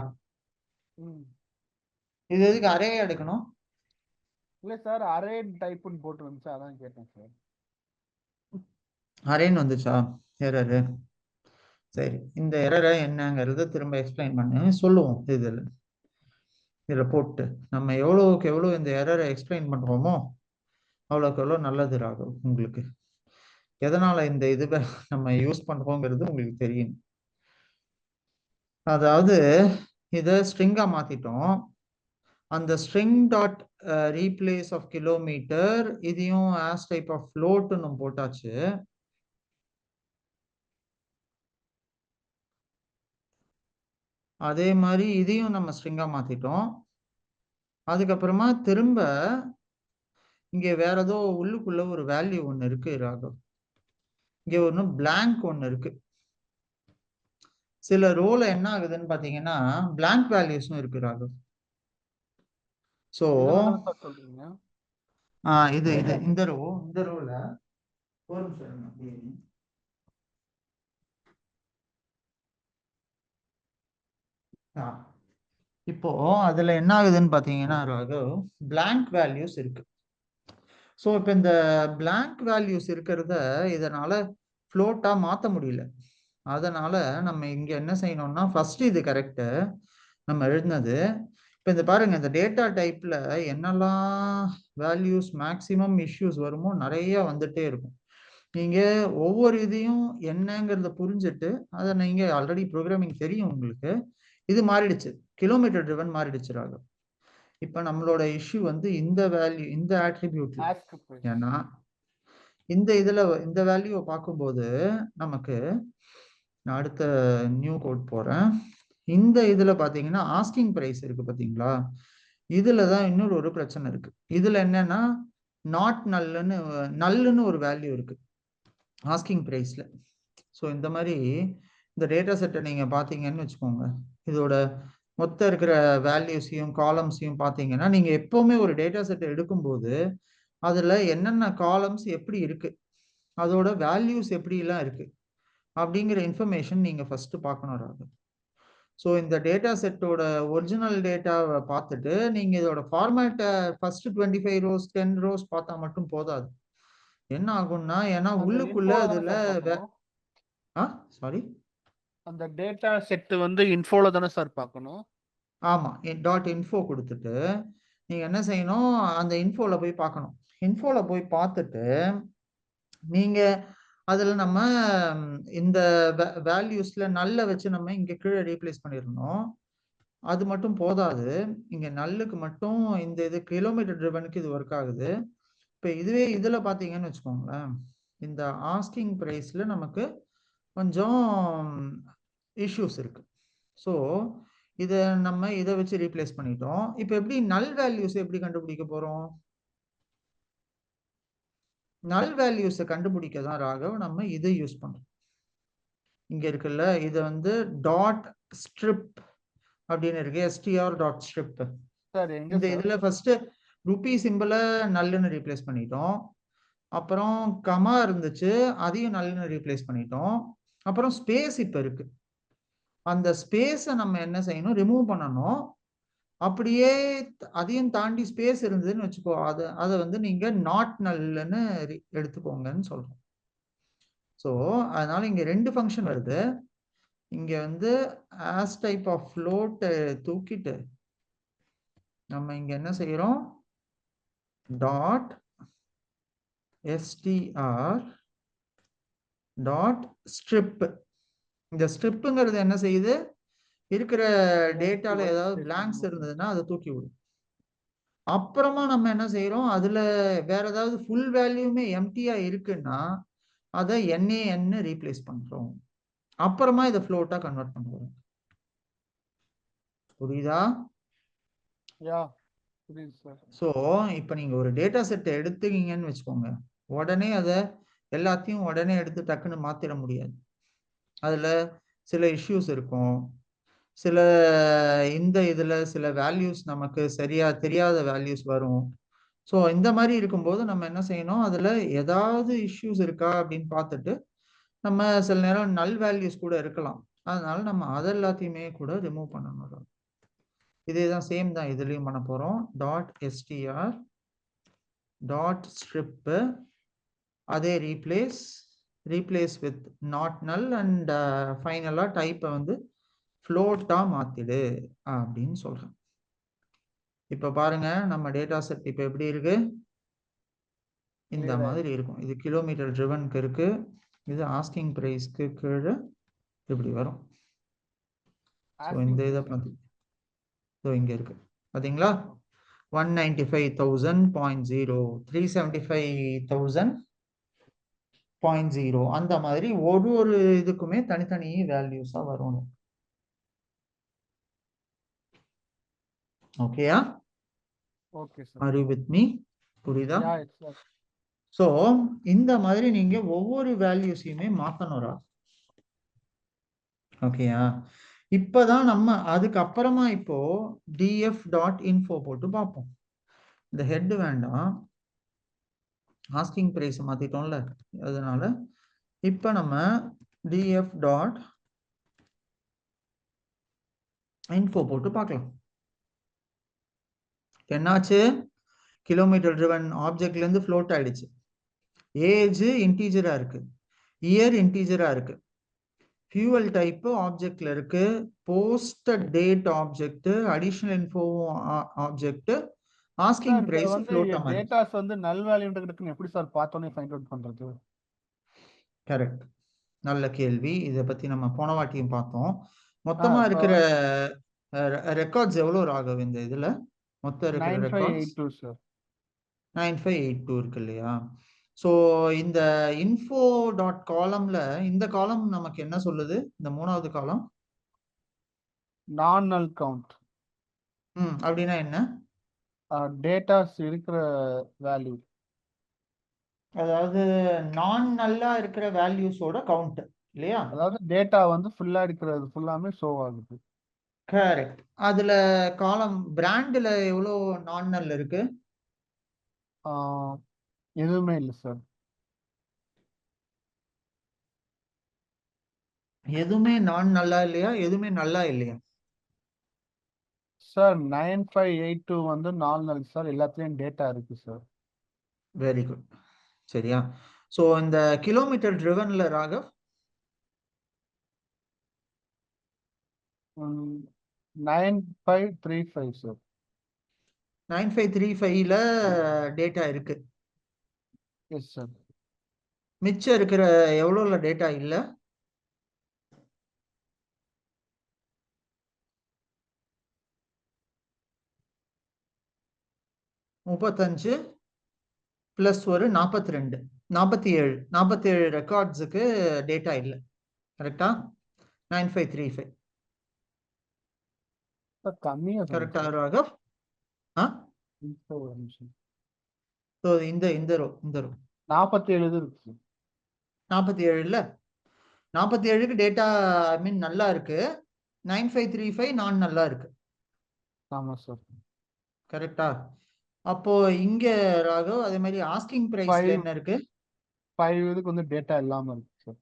இது எதுக்கு அரே எடுக்கணும்? இல்ல சார், அரே டைப்னு போட்டு வந்துச்சு, அதான் கேட்டேன் சார். அரேன்னு வந்துச்சா எரரு? சரி, இந்த எரரை என்னங்கிறத திரும்ப எக்ஸ்பிளைன் பண்ண சொல்லுவோம். இதுல போட்டு நம்ம எவ்வளவுக்கு எவ்வளவு இந்த எரரை எக்ஸ்பிளைன் பண்றோமோ அவ்வளோக்கு எவ்வளோ நல்லது ராகவ். உங்களுக்கு எதனால இந்த இதுவை நம்ம யூஸ் பண்றோங்கிறது உங்களுக்கு தெரியும். அதாவது இதை ஸ்ட்ரிங்கா மாத்திட்டோம். அந்த string dot replace half kilometre இதையும் ஆஸ் டைப் ஆஃப் ஃப்ளோட்னு போட்டாச்சு. அதே மாதிரி இதையும் நம்ம ஸ்ட்ரிங்கா மாத்திட்டோம். அதுக்கப்புறமா திரும்ப இங்க வேற ஏதோ உள்ளுக்குள்ள ஒரு வேல்யூ ஒன்று இருக்கு ராகவ். இங்க ஒன்று பிளாங்க் ஒன்று இருக்கு. சில ரோல என்ன ஆகுதுன்னு பாத்தீங்கன்னா பிளாங்க் வேல்யூஸும் இருக்கு ராகவ். ஸோ சொல்றீங்க இது இந்த ரோல ஒரு நிமிஷம். இப்போ அதுல என்ன ஆகுதுன்னு பாத்தீங்கன்னா ராகவ் பிளாங்க் வேல்யூஸ் இருக்கு. ஸோ இப்போ இந்த பிளாங்க் வேல்யூஸ் இருக்கிறத இதனால ஃப்ளோட்டா மாற்ற முடியல. அதனால நம்ம இங்க என்ன செய்யணும்னா ஃபர்ஸ்ட் இது கரெக்டு நம்ம எழுதினது. இப்போ இந்த பாருங்க, இந்த டேட்டா டைப்ல என்னெல்லாம் வேல்யூஸ் மேக்சிமம் இஷ்யூஸ் வருமோ நிறைய வந்துட்டே இருக்கும். நீங்க ஒவ்வொரு இதையும் என்னங்கிறத புரிஞ்சுட்டு அதை நீங்க ஆல்ரெடி ப்ரோக்ராமிங் தெரியும் உங்களுக்கு. இது மாறிடுச்சு, கிலோமீட்டர் ட்ரிவன் மாறிடுச்சு ராகவ். இப்ப நம்மளோட இஷ்யூ வந்து இந்த வேல்யூ, இந்த ஆட்ரிபியூட்ல. ஏன்னா இந்த வேல்யூவை பார்க்கும்போது நமக்கு, நான் அடுத்த நியூ கோட் போறேன். இந்த இதுல பாத்தீங்கன்னா ஆஸ்கிங் பிரைஸ் இருக்கு பாத்தீங்களா? இதுலதான் இன்னொரு ஒரு பிரச்சனை இருக்கு. இதுல என்னன்னா நாட் நல்லுன்னு ஒரு வேல்யூ இருக்கு ஆஸ்கிங் பிரைஸ்ல. ஸோ இந்த மாதிரி இந்த டேட்டா செட்டை நீங்க பாத்தீங்கன்னு வச்சுக்கோங்க, இதோட மொத்தம் இருக்கிற வேல்யூஸையும் காலம்ஸையும் பார்த்தீங்கன்னா நீங்க எப்பவுமே ஒரு டேட்டா செட்டை எடுக்கும்போது அதுல என்னென்ன காலம்ஸ் எப்படி இருக்கு, அதோட வேல்யூஸ் எப்படிலாம் இருக்கு அப்படிங்கிற இன்ஃபர்மேஷன் நீங்க ஃபர்ஸ்ட் பார்க்கணும் ராகவ். ஸோ இந்த டேட்டா செட்டோட ஒரிஜினல் டேட்டாவை பார்த்துட்டு நீங்க இதோட ஃபார்மேட்டை ஃபர்ஸ்ட் 25 rows 10 rows பார்த்தா மட்டும் போதாது. என்ன ஆகும்னா, ஏன்னா உள்ளுக்குள்ள அதுல சாரி அந்த டேட்டா செட் வந்து இன்ஃபோல தானே சார் பார்க்கணும்? ஆமா, .info கொடுத்துட்டு நீங்க என்ன செய்யணும், அந்த இன்ஃபோல போய் பார்க்கணும். இன்ஃபோல போய் பார்த்துட்டு நீங்க அதுல நம்ம இந்த வேல்யூஸ்ல நல்ல வச்சு நம்ம இங்க கீழே ரீப்ளேஸ் பண்ணிடணும். அது மட்டும் போதாது, இங்க நல்லுக்கு மட்டும் இந்த இது கிலோமீட்டர் ட்ரிவனுக்கு இது ஒர்க் ஆகுது. இப்ப இதுவே இதுல பாத்தீங்கன்னு வச்சுக்கோங்களேன், இந்த ஆஸ்கிங் பிரைஸ்ல நமக்கு கொஞ்சம் இஷ்யூஸ் இருக்கு. ஸோ இதை வச்சு ரீப்ளேஸ் பண்ணிட்டோம். இப்போ எப்படி நல் வேல்யூஸ் எப்படி கண்டுபிடிக்க போறோம்? நல் வேல்யூஸை கண்டுபிடிக்க தான் ராகவ் நம்ம இதை யூஸ் பண்றோம். இங்க இருக்குல்ல, இது வந்து டாட் ஸ்ட்ரிப் அப்படின்னு இருக்கு, str.strip. இந்த இதுல ஃபர்ஸ்ட் ருபி சிம்பிளை நல்லுன்னு ரீப்ளேஸ் பண்ணிட்டோம். அப்புறம் கமா இருந்துச்சு, அதையும் நல்லுன்னு ரீப்ளேஸ் பண்ணிட்டோம். அப்புறம் ஸ்பேஸ் இப்ப இருக்கு, அந்த ஸ்பேஸை நம்ம என்ன செய்யணும், ரிமூவ் பண்ணணும். அப்படியே அதையும் தாண்டி ஸ்பேஸ் இருந்ததுன்னு வச்சுக்கோ, அதை வந்து நீங்க நாட் நல்லுன்னு எடுத்துக்கோங்கன்னு சொல்றோம். ஸோ அதனால இங்க ரெண்டு ஃபங்க்ஷன் வருது. இங்க வந்து as type of float தூக்கிட்டு நம்ம இங்க என்ன செய்யறோம், டாட் str டாட் ஸ்ட்ரிப். இந்த ஸ்ட்ரிப்புங்கிறது என்ன செய்யுது, இருக்கிற டேட்டால ஏதாவது பிளாங்க்ஸ் இருந்ததுன்னா அதை தூக்கி விடும். அப்புறமா நம்ம என்ன செய்யறோம், அதுல வேற ஏதாவது ஃபுல் வேல்யூமே எம்டியா இருக்குன்னா அதை NaN ரீப்ளேஸ் பண்றோம். அப்புறமா இதை ஃப்ளோட்டா கன்வெர்ட் பண்றோம். புரியுதா? புரியுது சார். ஸோ இப்போ நீங்க ஒரு டேட்டா செட்டை எடுத்துக்கீங்கன்னு வச்சுக்கோங்க, உடனே அதை எல்லாத்தையும் உடனே எடுத்து டக்குன்னு மாத்திர முடியாது. அதுல சில இஷ்யூஸ் இருக்கும். சில இந்த இதுல சில வேல்யூஸ் நமக்கு சரியா தெரியாத வேல்யூஸ் வரும். ஸோ இந்த மாதிரி இருக்கும்போது நம்ம என்ன செய்யணும், அதுல ஏதாவது இஷ்யூஸ் இருக்கா அப்படின்னு பார்த்துட்டு, நம்ம சில நேரம் நல் வேல்யூஸ் கூட இருக்கலாம், அதனால நம்ம அது எல்லாத்தையுமே கூட ரிமூவ் பண்ணணும். இதேதான் சேம் தான் இதுலயும் பண்ண போறோம். டாட் str டாட் ஸ்ட்ரிப், அதே ரீப்ளேஸ் வித் நாட் நல் அண்ட் ஃபைனலா டைப்பை வந்து ஃப்ளோட்டா மாத்திடு அப்படின்னு சொல்றேன். இப்ப பாருங்க நம்ம டேட்டா செட் இப்ப எப்படி இருக்கு, இந்த மாதிரி இருக்கும். இது கிலோமீட்டர் ட்ரிவனுக்கு இருக்கு, இது ஆஸ்கிங் பிரைஸ்க்கு கீழே இப்படி வரும். இந்த இதை பார்த்து இங்க இருக்கு பாத்தீங்களா, 195,000.0 375,000.0 அந்த மாதிரி ஒரு இதுக்குமே தனித்தனி வேல்யூஸா வரும். ஓகேயா? Okay sir. Are you with me? புரியுதா? சோ இந்த மாதிரி நீங்க ஒவ்வொரு வேல்யூஸையுமே மாத்தணும்ரா. ஓகேயா? இப்பதான் நம்ம அதுக்கப்புறமா இப்போ df.info போட்டு பார்ப்போம். இந்த ஹெட் வேண்டாம், ஆஸ்கிங் பிரைஸ் மாத்திட்டோம்ல, அதனால இப்ப நம்ம df.info போட்டு பார்க்கலாம். என்னாச்சு, கிலோமீட்டர் ட்ரிவன் ஆப்ஜெக்ட்ல இருந்து ஃப்ளோட் ஆயிடுச்சு. ஏஜ் இன்டீஜரா இருக்கு, இயர் இன்டீஜரா இருக்கு, ஃபியூவல் டைப் ஆப்ஜெக்ட்ல இருக்கு, post date object, additional info object, asking price float ஆமா. டேட்டாஸ் வந்து நல் வேல்யூன்றதுக்கு எப்படி சார் பார்த்தோனே ஃபைண்ட் அவுட் பண்றது? கரெக்ட், நல்ல கேள்வி. இத பத்தி நம்ம போன வாட்டியும் பார்த்தோம். மொத்தமா இருக்கிற ரெக்கார்ட்ஸ் எவ்வளவு ராகவ் இந்த இதுல? மொத்தம் இருக்கிற ரெக்கார்ட்ஸ் 9582 இருக்கு இல்லையா? ஸோ இந்த info டாட் காலம்ல இந்த காலம் நமக்கு என்ன சொல்லுது, இந்த மூணாவது காலம் நான் நல் கவுண்ட். அப்படின்னா என்ன? டேட்டாஸ் இருக்கிற வேல்யூ, அதாவது நான் நல்லா இருக்கிற வேல்யூஸோட கவுண்ட் இல்லையா? அதாவது டேட்டா வந்து ஃபுல்லா இருக்கிறது ஃபுல்லாமே ஷோ ஆகுது. கரெக்ட். அதுல காலம் பிராண்ட்ல எவ்வளவு நான் நல் இருக்கு? எதுவுமே இல்லை சார். எதுவுமே நான் நல்லா இல்லையா, எதுவுமே நல்லா இல்லையா சார்? 9582 வந்து 4 நல் சார், எல்லாத்துலயும் டேட்டா இருக்கு சார். Very good. சரியா? சோ இந்த கிலோமீட்டர் ட்ரிவன்ல ராகவ் 9535 சார். 9535ல டேட்டா இருக்கு. Yes sir. மிச்சம் இருக்கிற எவ்வளவுல டேட்டா இல்ல? முப்பத்தஞ்சு பிளஸ் ஒரு 42, 47 ரெக்கார்ட்ஸுக்கு டேட்டா இல்லை. கரெக்டா? 9535 கம்மியா கரெக்டா ராகவ்? இந்த இந்த ரோ 47 இருக்கு. 47 இல்ல, 47க்கு டேட்டா ஐ மீன் நல்லா இருக்கு, 9535 நான் நல்லா இருக்கு. ஆமா சார். கரெக்டா? அப்போ இங்க ராகவ் அதே மாதிரி ஆஸ்கிங் பிரைஸ்ல என்ன இருக்கு? 5 இதுக்கு வந்து டேட்டா இல்லாம இருக்கு சார்.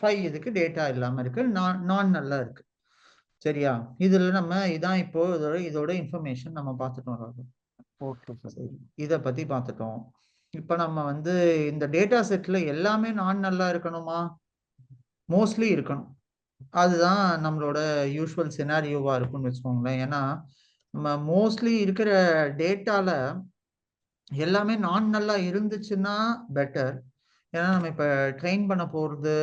5 இதுக்கு டேட்டா இல்லாம இருக்கு, நான் நல்லா இருக்கு. சரியா? இதுல நம்ம இதான் இப்போ இதோட இன்ஃபர்மேஷன் நம்ம பார்த்துட்டோம் ராகவ். Okay sir. சரி, இத பத்தி பார்த்துட்டோம். இப்ப நம்ம வந்து இந்த டேட்டா செட்ல எல்லாமே நான் நல்லா இருக்கணுமா? மோஸ்ட்லி இருக்கணும். அதுதான் நம்மளோட யூஸ்வல் சினாரியோவா இருக்கும்னு வச்சுக்கோங்களேன். ஏன்னா நம்ம மோஸ்ட்லி இருக்கிற டேட்டால எல்லாமே நல்லா இருந்துச்சுன்னா பெட்டர். ஏன்னா நம்ம இப்ப ட்ரெயின் பண்ண போறது,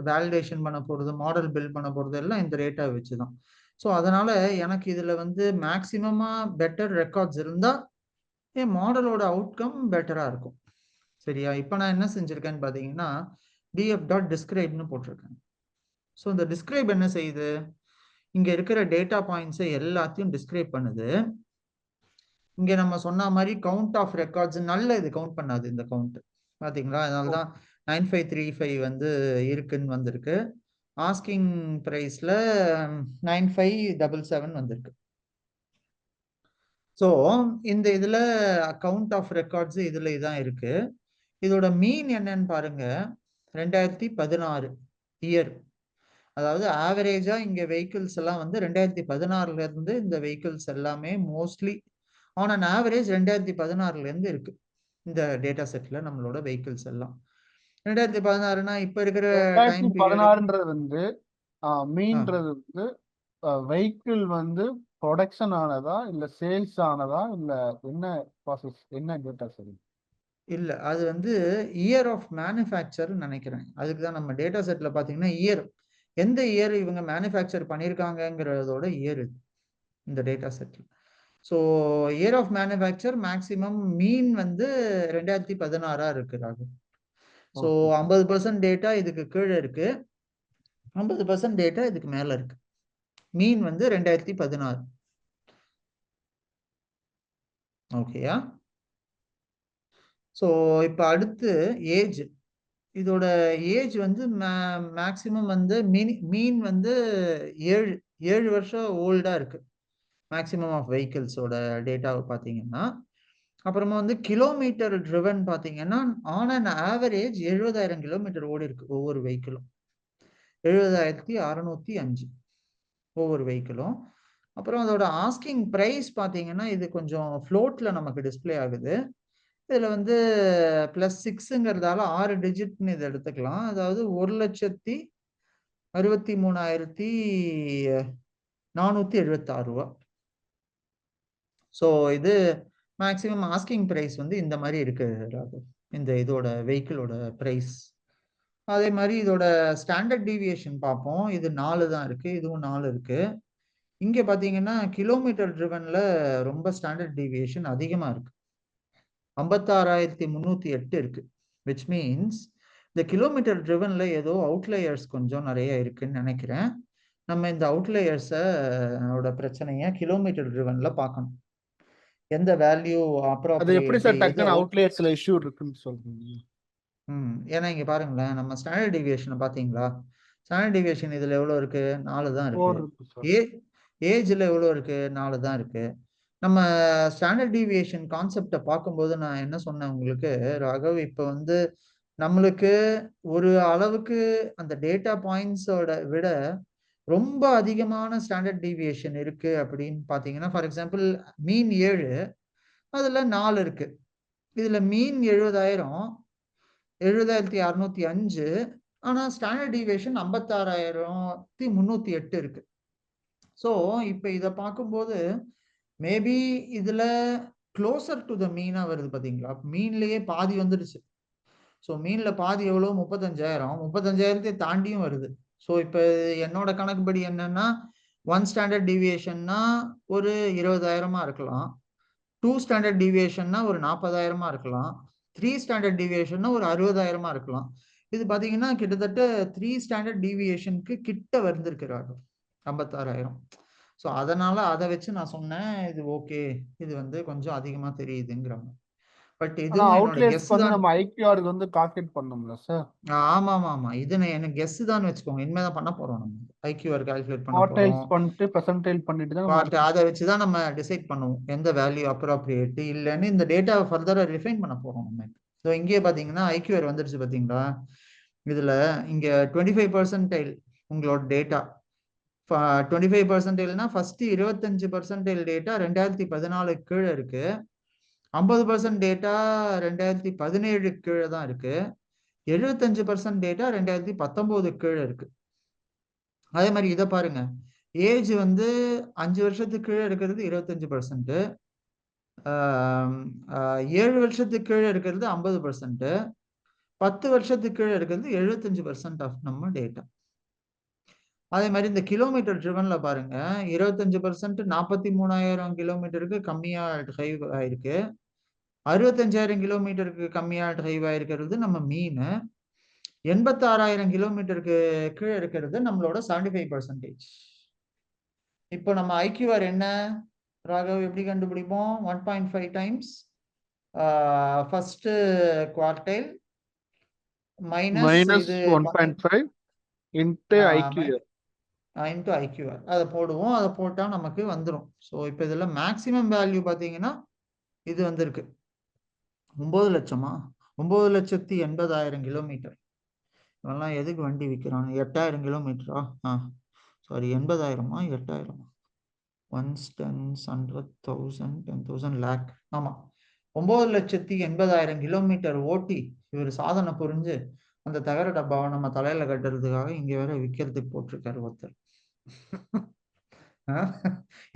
வேலிடேஷன் பண்ண போறது, மாடல் பில்ட் பண்ண போறது எல்லாம் இந்த டேட்டா வச்சுதான். ஸோ அதனால எனக்கு இதுல வந்து மேக்சிமமா பெட்டர் ரெக்கார்ட்ஸ் இருந்தா என் மாடலோட அவுட்கம் பெட்டரா இருக்கும். சரியா? இப்ப நான் என்ன செஞ்சிருக்கேன்னு பாத்தீங்கன்னா df.describeன்னு போட்டிருக்கேன். ஸோ இந்த டிஸ்கிரைப் என்ன செய்யுது, இங்க இருக்கிற டேட்டா பாயிண்ட்ஸை எல்லாத்தையும் டிஸ்கிரைப் பண்ணுது. இங்க நம்ம சொன்ன மாதிரி கவுண்ட் ஆஃப் ரெக்கார்ட்ஸ் நல்ல இது கவுண்ட் பண்ணாது இந்த கவுண்ட். பாத்தீங்களா? அதனாலதான் 9535 வந்து இருக்குன்னு வந்திருக்கு. ஆஸ்கிங் பிரைஸ்ல 9577 வந்திருக்கு. ஸோ இந்த இதுல கவுண்ட் ஆஃப் ரெக்கார்ட்ஸ் இதுல இதான் இருக்கு. இதோட மீன் என்னன்னு பாருங்க, 2016 இயர். அதாவது ஆவரேஜா இங்க வெஹிக்கிள்ஸ் எல்லாம் வந்து 2016ல இருந்து இந்த வெஹிக்கிள்ஸ் எல்லாமே மோஸ்ட்லி ஆன் அன் ஆவரேஜ் 2016ல இருந்து இருக்கு இந்த டேட்டா செட்ல நம்மளோட வெஹிக்கிள்ஸ் எல்லாம். 2016னா இப்ப இருக்கிற டைம் பீரியட் 2016ன்றது வந்து மீன்றது வந்து வெஹிக்கிள் வந்து ப்ரொடக்ஷன் ஆனதா இல்ல சேல்ஸ் ஆனதா இல்ல என்ன ப்ராசஸ், என்ன டேட்டா சரி? இல்ல, அது வந்து இயர் ஆஃப் மேனுஃபேக்சர் நினைக்கிறேன். அதுக்கு தான் நம்ம டேட்டா செட்ல பாத்தீங்கன்னா இயர், எந்த இயர் இவங்க மேனுஃபேக்சர் பண்ணிருக்காங்கிறதோட இயர் இந்த டேட்டா செட்ல. So year of manufacture maximum mean வந்து 2016 இருக்கிறாங்க. ஸோ 50% டேட்டா இதுக்கு கீழே இருக்கு, 50% டேட்டா இதுக்கு மேல இருக்கு. மீன் வந்து 2016. ஓகேயா? ஸோ இப்போ அடுத்து ஏஜ். இதோட ஏஜ் வந்து மேக்சிமம் வந்து மீன் வந்து 7 வருஷம் ஓல்டா இருக்கு மேக்சிமம் ஆஃப் வெஹிக்கிள்ஸோட டேட்டாவை பார்த்தீங்கன்னா. அப்புறமா வந்து கிலோமீட்டர் ட்ரிவன் பார்த்தீங்கன்னா ஆன் அன் ஆவரேஜ் 70,000 கிலோமீட்டர் ஓடி இருக்கு ஒவ்வொரு வெஹிக்கிளும். 70,605 ஒவ்வொரு வெஹிக்கிளும். அப்புறம் அதோட ஆஸ்கிங் பிரைஸ் பார்த்தீங்கன்னா இது கொஞ்சம் ஃப்ளோட்ல நமக்கு டிஸ்பிளே ஆகுது. இதுல வந்து +6ங்கிறதால 6 டிஜிட்னு இதை எடுத்துக்கலாம். அதாவது 1,63,476 ரூபா. ஸோ இது மேக்சிமம் ஆஸ்கிங் பிரைஸ் வந்து இந்த மாதிரி இருக்கு ராகு, இந்த இதோட வெஹிக்கிளோட பிரைஸ். அதே மாதிரி இதோட ஸ்டாண்டர்ட் டீவியேஷன் பார்ப்போம். இது 4 தான் இருக்கு, இதுவும் 4 இருக்கு. இங்க பாத்தீங்கன்னா கிலோமீட்டர் ட்ரிவன்ல ரொம்ப ஸ்டாண்டர்ட் டீவியேஷன் அதிகமா இருக்கு, 56,308 இருக்கு. விச் மீன்ஸ் இந்த கிலோமீட்டர் ட்ரிவன்ல ஏதோ அவுட்லேயர்ஸ் கொஞ்சம் நிறைய இருக்குன்னு நினைக்கிறேன். நம்ம இந்த அவுட்லேயர்ஸோட பிரச்சனைய கிலோமீட்டர் ட்ரிவன்ல பார்க்கணும். எந்த வேல்யூ அது எப்படி சார் அப்ராப்ரியேட்லி எது டக்குன்னு அவுட்லேயர்ஸ்ல இஷ்யூ இருக்குன்னு சொல்றீங்க? ஏன்னா இங்க பாருங்களேன், நம்ம ஸ்டாண்டர்ட் டிவியேஷனை பாத்தீங்களா? ஸ்டாண்டர்ட் டிவியேஷன் இதுல எவ்வளவு இருக்கு? 4 தான் இருக்கு. 4 இருக்கு சார். ஏஜ்ல எவ்வளவு இருக்கு? 4 தான் இருக்கு. நம்ம ஸ்டாண்டர்ட் டிவியேஷன் கான்செப்டை பார்க்கும்போது நான் என்ன சொன்னேன் உங்களுக்கு ராகவ், இப்ப வந்து நம்மளுக்கு ஒரு அளவுக்கு அந்த டேட்டா பாயிண்ட்ஸோட விட ரொம்ப அதிகமான ஸ்டாண்டர்ட் டீவியேஷன் இருக்கு அப்படின்னு பாத்தீங்கன்னா, ஃபார் எக்ஸாம்பிள் மீன் 7, அதுல 4 இருக்கு. இதுல மீன் 70,605, ஆனா ஸ்டாண்டர்ட் டீவியேஷன் 56,308 இருக்கு. ஸோ இப்ப இதை பார்க்கும்போது மேபி இதுல க்ளோசர் டு த மீனா வருது பாத்தீங்களா? மீன்லயே பாதி வந்துடுச்சு. ஸோ மீன்ல பாதி எவ்வளோ? 35,000, 35,000 தாண்டியும் வருது. ஸோ இப்போ என்னோட கணக்குப்படி என்னன்னா 1 ஸ்டாண்டர்ட் டீவியேஷன்னா ஒரு 20,000 இருக்கலாம், 2 ஸ்டாண்டர்ட் டீவியேஷன்னா ஒரு 40,000 இருக்கலாம், 3 ஸ்டாண்டர்ட் டீவியேஷன்னா ஒரு 60,000 இருக்கலாம். இது பாத்தீங்கன்னா கிட்டத்தட்ட 3 ஸ்டாண்டர்ட் டீவியேஷனுக்கு கிட்ட வந்திருக்கிறாங்க 56,000. ஸோ அதனால அதை வச்சு நான் சொன்னேன் இது ஓகே, இது வந்து கொஞ்சம் அதிகமா தெரியுதுங்கிறாங்க. பட் ஆனா இதுவும் என்னோட கெஸ் அவுட்லேயர்ஸ்க்கு வந்து தான். நம்ம ஐக்யூஆருக்கு வந்து கால்குலேட் பண்ணோம்ல சார்? ஆமா ஆமா ஆமா, இது எனக்கு கெஸ் தான் வச்சுக்கோங்க. இனிமேதான் பண்ண போறோம், நம்ம ஐக்யூஆர் கால்குலேட் பண்ண குவார்டைல்ஸ் போறோம். பண்ணிட்டு பெர்சன்டைல் பண்ணிட்டு தான் பட் அதை வச்சுதான் நம்ம டிசைட் பண்ணுவோம் எந்த வேல்யூ அப்ராப்ரியேட் இல்லைன்னு. இந்த டேட்டாவை ஃபர்தரா ரிஃபைன் பண்ண போறோம் நம்ம. ஸோ இங்கேயே பாத்தீங்கன்னா ஐக்யூஆர் வந்துருச்சு பாத்தீங்களா? இதுல இங்க 25% உங்களோட டேட்டா 25%னா ஃபர்ஸ்ட் 25% டேட்டா 2014 கீழே இருக்கு, 50% டேட்டா 2017 கீழே தான் இருக்கு, 75% டேட்டா 2019 கீழே இருக்கு. அதே மாதிரி இதை பாருங்க, ஏஜ் வந்து 5 வருஷத்துக்கு கீழே இருக்கிறது 25%, 7 வருஷத்துக்கு கீழே இருக்கிறது 50%, 10 வருஷத்துக்கு கீழே இருக்கிறது 75% ஆஃப் நம்ம டேட்டா. அதே மாதிரி இந்த கிலோமீட்டர் ட்ரிவன்ல பாருங்க, 25% 43,000 கிலோமீட்டருக்கு கம்மியா டிரைவ் ஆயிருக்கு, 65,000 கிலோமீட்டருக்கு கம்மியா டிரைவ் ஆயிருக்கிறது நம்ம மீன், 86,000 கிலோமீட்டருக்கு கீழே இருக்கிறது நம்மளோட 75%. இப்போ நம்ம ஐக்யூஆர் என்ன ராகவ் எப்படி கண்டுபிடிப்போம்? 1.5 டைம்ஸ் ஃபர்ஸ்ட் குவார்டைல் மைனஸ் இது -1.5 இன்ட்டு ஐக்யூஆர் இன்ட்டு ஐக்யூஆர், அதை போடுவோம். அதை போட்டா நமக்கு வந்துடும். ஸோ இப்போ இதுல மேக்சிமம் வேல்யூ பார்த்தீங்கன்னா இது வந்திருக்கு 9 லட்சமா, 9,80,000 கிலோமீட்டர். இவெல்லாம் எதுக்கு வண்டி விற்கிறான்? 8,000 கிலோமீட்டரா? சாரி, 80,000மா 8,000மா? 1 10 100,000 10,000 லேக். ஆமா, 9,80,000 கிலோமீட்டர் ஓட்டி இவர் சாதனை புரிஞ்சு அந்த தகர டப்பாவை நம்ம தலையில கட்டுறதுக்காக இங்க வேற விற்கிறதுக்கு போட்டிருக்காரு ஒருத்தர்.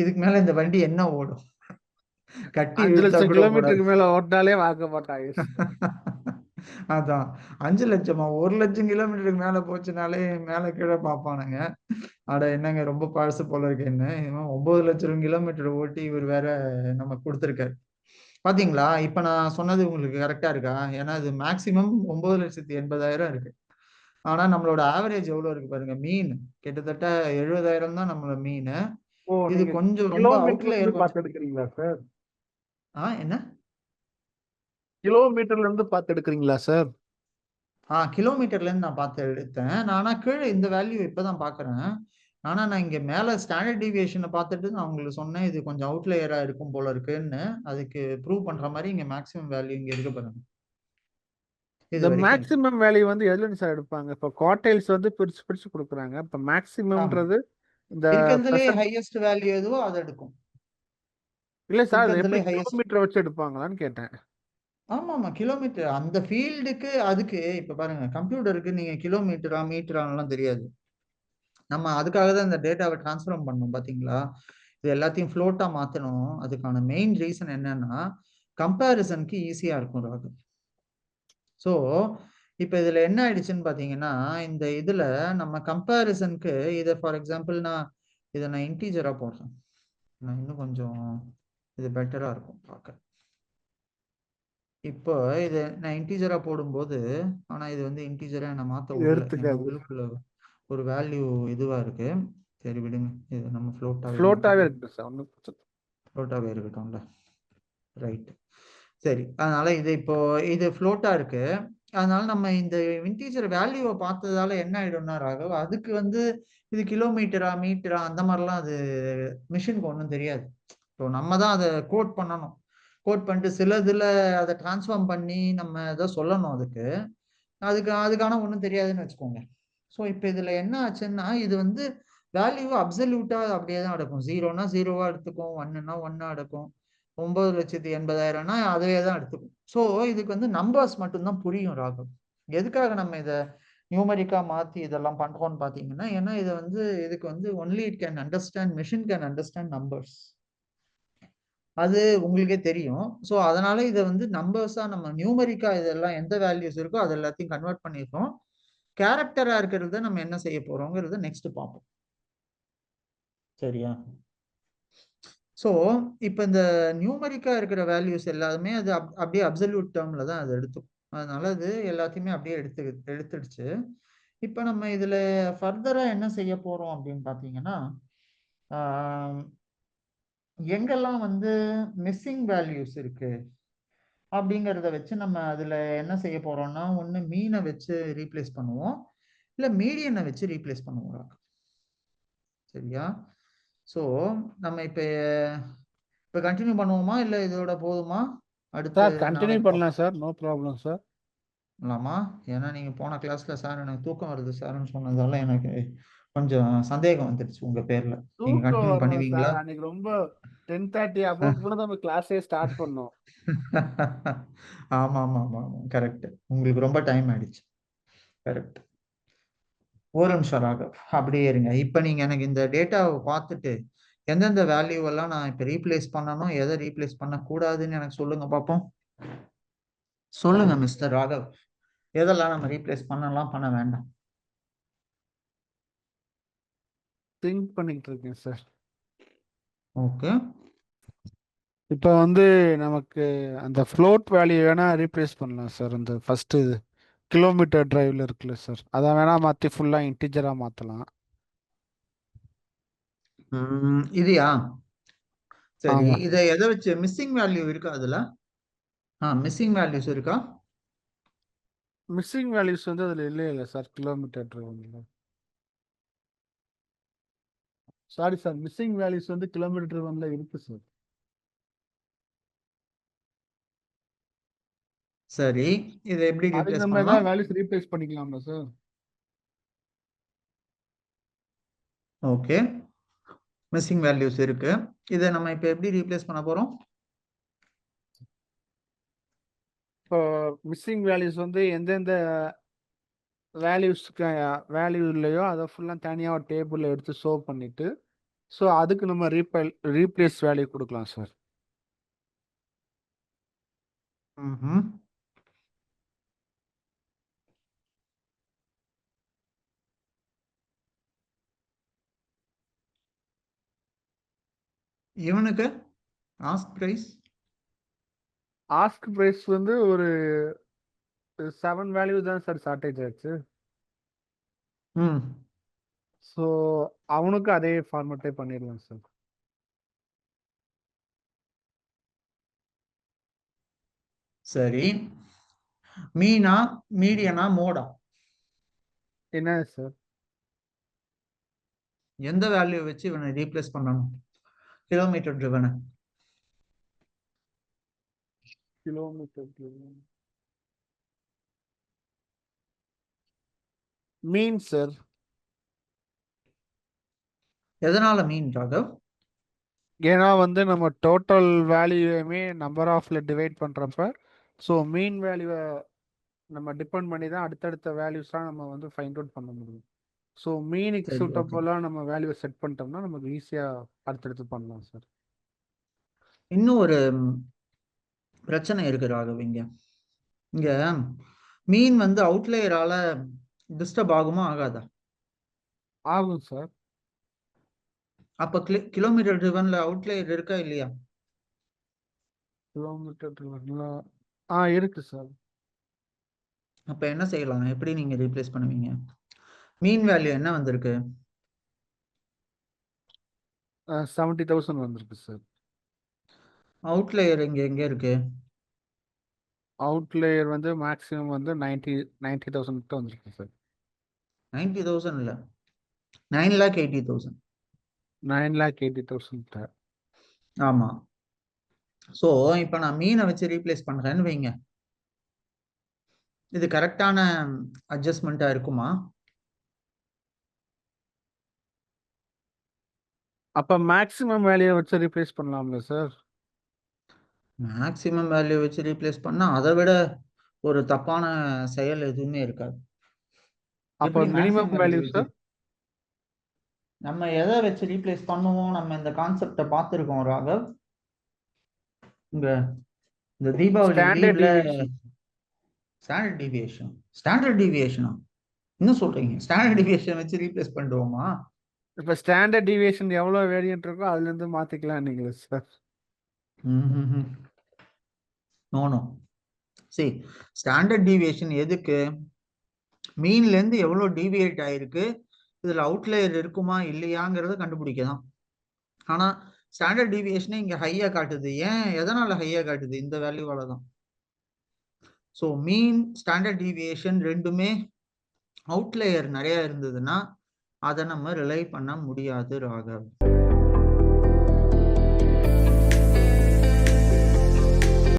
இதுக்கு மேல இந்த வண்டி என்ன ஓடும்? கட்டி 5 வித்தா லட்சம் கூட போடாது. கிலோமீட்டருக்கு மேல ஓட்டினாலே வாங்க மாட்டாங்க. அதான் 5 லட்சமா, 1 லட்சம் கிலோமீட்டருக்கு மேல போச்சுனாலே மேல கீழே பார்ப்பானுங்க. அட என்னங்க ரொம்ப பழசு போல இருக்கு. என்ன 9 லட்சம் கிலோமீட்டர் ஓட்டி இவர் வேற நம்ம கொடுத்துருக்காரு. பாத்தீங்களா? இப்ப நான் சொன்னது உங்களுக்கு கரெக்டா இருக்கா? ஏன்னா இது மேக்சிமம் 9,80,000 இருக்கு. ஆனா நம்மளோட ஆவரேஜ் எவ்வளவு இருக்கு பாருங்க. மீன் கிட்டத்தட்ட 70,000 தான் நம்மளோட மீன். இது கொஞ்சம் ரொம்ப கிலோமீட்டர்ல அவுட்லயர். இருந்து பார்த்து எடுக்கிறீங்களா சார்? என்ன கிலோமீட்டர்ல இருந்து பார்த்து எடுக்கிறீங்களா சார்? கிலோமீட்டர்ல இருந்து நான் பார்த்து எடுத்தேன். நானா கீழே இந்த வேல்யூ இப்பதான் பாக்குறேன். ஆனா நான் இங்க மேல ஸ்டாண்டர்ட் டிவியேஷனை பார்த்துட்டு நான் உங்களுக்கு சொன்னேன் இது கொஞ்சம் அவுட்லயரா இருக்கும் போல இருக்குன்னு. அதுக்கு ப்ரூவ் பண்ற மாதிரி இங்க மேக்ஸிமம் வேல்யூ இங்க இருக்கு பாருங்க. இது இந்த வரைக்கும் மேக்ஸிமம் வேல்யூ வந்து எதுல சார் எடுப்பாங்க? இப்போ குவார்டைல்ஸ் வந்து பிரிச்சு பிரிச்சு கொடுக்குறாங்க. இப்போ மேக்ஸிமம்ன்றது இந்த இருக்கிறதுலே ஹையஸ்ட் வேல்யூ எதுவோ அதை எடுக்கும். இல்ல சார், அது எப்படி இருக்கிறதுலே ஹையஸ்ட். கிலோமீட்டர் வச்சு எடுப்பாங்களான்னு கேட்டேன். ஆமா கிலோமீட்டர் அந்த ஃபீல்டுக்கு. அதுக்கு இப்ப பாருங்க, கம்ப்யூட்டருக்கு நீங்க கிலோமீட்டரா மீட்டரான்லாம் தெரியாது. நம்ம அதுக்காக தான் இந்த டேட்டாவை டிரான்ஸ்ஃபார்ம் பண்ணணும் பாத்தீங்களா? இது எல்லாத்தையும் ஃப்ளோட்டா மாத்தணும். அதுக்கான மெயின் ரீசன் என்னன்னா கம்பேரிசனுக்கு ஈஸியா இருக்கும் ராகு. ஸோ இப்போ இதுல என்ன ஆயிடுச்சுன்னு பாத்தீங்கன்னா, இந்த இதுல நம்ம கம்பேரிசனுக்கு இதை ஃபார் எக்ஸாம்பிள் இதை நான் இன்டீஜரா போடுறேன். நான் இன்னும் கொஞ்சம் இது பெட்டரா இருக்கும் பார்க்க. இப்போ இது நான் இன்டீஜரா போடும்போது, ஆனா இது வந்து இன்டீஜரா நான் மாத்த விடல. ஏன்னா உள்ளுக்குள்ள ஒரு வேல்யூ இதுவா இருக்கு. சரி விடுங்க, இது நம்ம ஃப்ளோட்டாவே இருக்கு சார், ஃப்ளோட்டாவே இருக்கட்டும்ல. ரைட், சரி. அதனால இது ஃப்ளோட்டா இருக்கு. அதனால நம்ம இந்த இன்டீஜர் வேல்யூவை பார்த்ததால என்ன ஆயிடும்னா ராகவ், அதுக்கு வந்து இது கிலோமீட்டரா மீட்டரா அந்த மாதிரிலாம் அது மிஷினுக்கு ஒன்றும் தெரியாது. ஸோ நம்ம தான் அதை கோட் பண்ணணும். கோட் பண்ணிட்டு சிலதுல அதை டிரான்ஸ்ஃபார்ம் பண்ணி நம்ம ஏதோ சொல்லணும். அதுக்கான ஒன்றும் தெரியாதுன்னு வச்சுக்கோங்க. ஸோ இப்போ இதுல என்ன ஆச்சுன்னா, இது வந்து வேல்யூ அப்சல்யூட்டா அப்படியே தான் எடுக்கும். 0னா 0வா எடுத்துக்கும், 1னா 1ஆ எடுக்கும், 9,80,000னா அதுவே தான் எடுத்துக்கும். ஸோ இதுக்கு வந்து நம்பர்ஸ் மட்டும்தான் புரியும் ராகவ். எதுக்காக நம்ம இதை நியூமரிக்கா மாத்தி இதெல்லாம் பண்றோம்னு பாத்தீங்கன்னா, ஏன்னா இதை வந்து இதுக்கு வந்து only it can understand, machine can understand numbers. அது உங்களுக்கே தெரியும். ஸோ அதனால இதை வந்து நம்பர்ஸா நம்ம நியூமரிக்கா இதெல்லாம் எந்த வேல்யூஸ் இருக்கோ அது எல்லாத்தையும் கன்வெர்ட் பண்ணிடுறோம். கேரக்டரா இருக்கிறத நம்ம என்ன செய்ய போறோங்கிறத நெக்ஸ்ட் பார்ப்போம். சரியா? ஸோ இப்போ இந்த நியூமரிக்கா இருக்கிற வேல்யூஸ் எல்லாமே அது அப்படியே அப்சல்யூட் டேர்ம்ல தான் அது எடுத்துக்கும். அதனால அது எல்லாத்தையுமே அப்படியே எடுத்துடுச்சு. இப்போ நம்ம இதுல ஃபர்தரா என்ன செய்ய போறோம் அப்படின்னு பாத்தீங்கன்னா, எங்கெல்லாம் வந்து மிஸ்ஸிங் வேல்யூஸ் இருக்கு அப்படிங்கிறத வச்சு நம்ம அதுல என்ன செய்ய போறோம்னா, ஒண்ணு மீனை வச்சு ரீப்ளேஸ் பண்ணுவோம், இல்ல மீடியனை வச்சு ரீப்ளேஸ் பண்ணுவோம். சரியா? ஸோ நம்ம இப்போ கண்டினியூ பண்ணுவோமா இல்லை இதோட போதுமா? அடுத்து கண்டினியூ நாளைக்கு பண்ணலாம் சார், நோ ப்ராப்ளம் சார். பண்ணலாமா? ஏன்னா நீங்க போன கிளாஸ்ல சார் எனக்கு தூக்கம் வருது சார்னு சொன்னதால எனக்கு கொஞ்சம் சந்தேகம் வந்துடுச்சு உங்க பேர்ல. நீங்க தூக்கம் கண்டினியூ வரணும் பண்ணுவீங்களா? சார். அன்னைக்கு ரொம்ப 10:30 அபோவ் கூட நம்ம கிளாஸே ஸ்டார்ட் பண்ணோம். ஆமா ஆமா ஆமா ஆமா, கரெக்ட். உங்களுக்கு ரொம்ப டைம் ஆயிடுச்சு. கரெக்ட். ஒரு நிமிஷம் ராகவ், அப்படியே இருங்க. இப்ப நீங்க எனக்கு இந்த டேட்டாவை பார்த்துட்டு எந்தெந்த வேல்யூ எல்லாம் நான் இப்ப ரீப்ளேஸ் பண்ணணும், எதை ரீப்ளேஸ் பண்ண கூடாதுன்னு எனக்கு சொல்லுங்க பார்ப்போம். சொல்லுங்க மிஸ்டர் ராகவ், எதெல்லாம் நம்ம ரீப்ளேஸ் பண்ணலாம், பண்ண வேண்டாம். திங்க் பண்ணிட்டு இருக்கேன் சார். ஓகே, இப்போ வந்து நமக்கு அந்த ஃப்ளோட் வேல்யூ வேணா ரீப்ளேஸ் பண்ணலாம் சார். அந்த ஃபர்ஸ்ட் கிலோமீட்டர் டிரைவ்ல இருக்குல்ல சார், அதை வேணா மாற்றி ஃபுல்லாக இன்டிஜராக மாற்றலாம். இதுயா சரி. ஆமாம். இதை எதை வச்சு மிஸ்ஸிங் வேல்யூ இருக்கா அதுல? மிஸ்ஸிங் வேல்யூஸ் இருக்கா? மிஸ்ஸிங் வேல்யூஸ் வந்து அதில் இல்லை சார், கிலோமீட்டர் டிரைவ்ல. சாரி சார், மிஸ்ஸிங் வேல்யூஸ் வந்து கிலோமீட்டர் டிரைவ்ல இருக்கு சார். சரி, இதை எப்படி அதுக்கு ரீப்ளேஸ் நம்ம பண்ணலாம்? ஏதாவது வேல்யூஸ் ரீப்ளேஸ் பண்ணிக்கலாமா சார்? ஓகே, மிஸ்ஸிங் வேல்யூஸ் இருக்கு. இதை நம்ம இப்ப எப்படி ரீப்ளேஸ் பண்ண போறோம்? இப்போ மிஸ்ஸிங் வேல்யூஸ் வந்து எந்தெந்த வேல்யூஸ்க்கு வேல்யூ இல்லையோ அதை ஃபுல்லாக தனியாக ஒரு டேபிளில் எடுத்து ஷோ பண்ணிட்டு, ஸோ அதுக்கு நம்ம ரீப்ளேஸ் வேல்யூ கொடுக்கலாம் சார். ம்ஹும். இவனுக்கு ஆஸ்க் பிரைஸ் ஆஸ்க் பிரைஸ் வந்து ஒரு 7 வேல்யூ தான் சார் ஷார்டேஜ் ஆச்சு. ம் ஸோ அவனுக்கு அதே ஃபார்மேட்டே பண்ணிடலாம் சார். சரி, மீனா, மீடியனா, மோடா? என்ன சார்? எந்த வேல்யூ வச்சு இவனை ரீப்ளேஸ் பண்ணணும், கிலோமீட்டர் ட்ரிவனை? கிலோமீட்டர் மீன் சார். எதனால மீன் ராகவ்? ஏன்னா வந்து நம்ம டோட்டல் வேல்யூமே நம்பர் ஆஃப்ல டிவைட் பண்ணுறப்ப, ஸோ மீன் வேல்யூவை நம்ம டிபெண்ட் பண்ணி தான் அடுத்தடுத்த வேல்யூஸ்லாம் நம்ம வந்து ஃபைண்ட் அவுட் பண்ண முடியும். ஸோ மீனுக்கு சரி, ஓகே. சூட்டபுளாக நம்ம வேல்யூவை செட் பண்ணிட்டோம்னா நமக்கு ஈஸியாக அடுத்தடுத்து பண்ணலாம் சார். இன்னும் ஒரு பிரச்சனை இருக்கு ராகவ். இங்க மீன் வந்து அவுட்லேயரால டிஸ்டர்ப் ஆகுமா, ஆகாதா? ஆகும் சார். அப்ப கிலோமீட்டர் ட்ரிவன்ல அவுட்லேயர் இருக்கா இல்லையா? கிலோமீட்டர் இருக்கு சார். அப்ப என்ன செய்யலாம், எப்படி நீங்க ரீப்ளேஸ் பண்ணுவீங்க? மீன் வேல்யூ என்ன வந்திருக்கு? 70,000 வந்திருக்கு சார். அவுட்லேயர் இங்க எங்க இருக்கு? அவுட்லேயர் வந்து மேக்ஸிமம் வந்து 90,000 கிட்ட வந்திருக்கு சார். 90,000 இல்ல, 9,80,000. 9,80,000. ஆமா. சோ இப்ப நான் மீனை வச்சு ரீப்ளேஸ் பண்றேன்னு வைங்க, இது கரெக்டான அட்ஜஸ்ட்மெண்டா இருக்குமா? அப்ப மேக்ஸிமம் வேல்யூவை வச்சு ரீப்ளேஸ் பண்ணலாம்ல சார்? மேக்சிமம் வேல்யூ வச்சு ரீப்ளேஸ் பண்ணா அதை விட ஒரு தப்பான செயல் எதுவுமே இருக்காது. அப்போ எப்படி மினிமம் மேக்ஸிமம் வேல்யூ வேல்யூ வச்சு சார்? நம்ம எதை வச்சு ரீப்ளேஸ் பண்ணுவோம்? நம்ம இந்த கான்செப்டை பார்த்துருக்கோம் ராகவ். இங்க இந்த தீபாவளி ஸ்டாண்டர்ட் லீவ்ல டிவியேஷன். Standard deviation. ஸ்டாண்டர்ட் டிவியேஷனா என்ன சொல்றீங்க? ஸ்டாண்டர்ட் டிவியேஷன் வச்சு ரீப்ளேஸ் பண்ணிடுவோமா? இப்போ ஸ்டாண்டர்ட் டிவியேஷன் எவ்வளோ வேரியன்ட் இருக்கோ அதுலேருந்து மாற்றிக்கலாம் நீங்களே சார். நோ நோ, சரி, ஸ்டாண்டர்ட் டிவியேஷன் எதுக்கு? மீன்ல இருந்து எவ்வளவு டிவியேட் ஆயிருக்கு, இதுல அவுட்லேயர் இருக்குமா இல்லையாங்கிறத கண்டுபிடிக்கலாம். ஆனா ஸ்டாண்டர்ட் டிவியேஷனே இங்க ஹையா காட்டுது. ஏன், எதனால ஹையா காட்டுது? இந்த வேல்யூவால தான். ஸோ மீன், ஸ்டாண்டர்ட் டிவியேஷன் ரெண்டுமே அவுட்லேயர் நிறைய இருந்ததுன்னா அதை நம்ம ரிலை பண்ண முடியாது ராகவ்.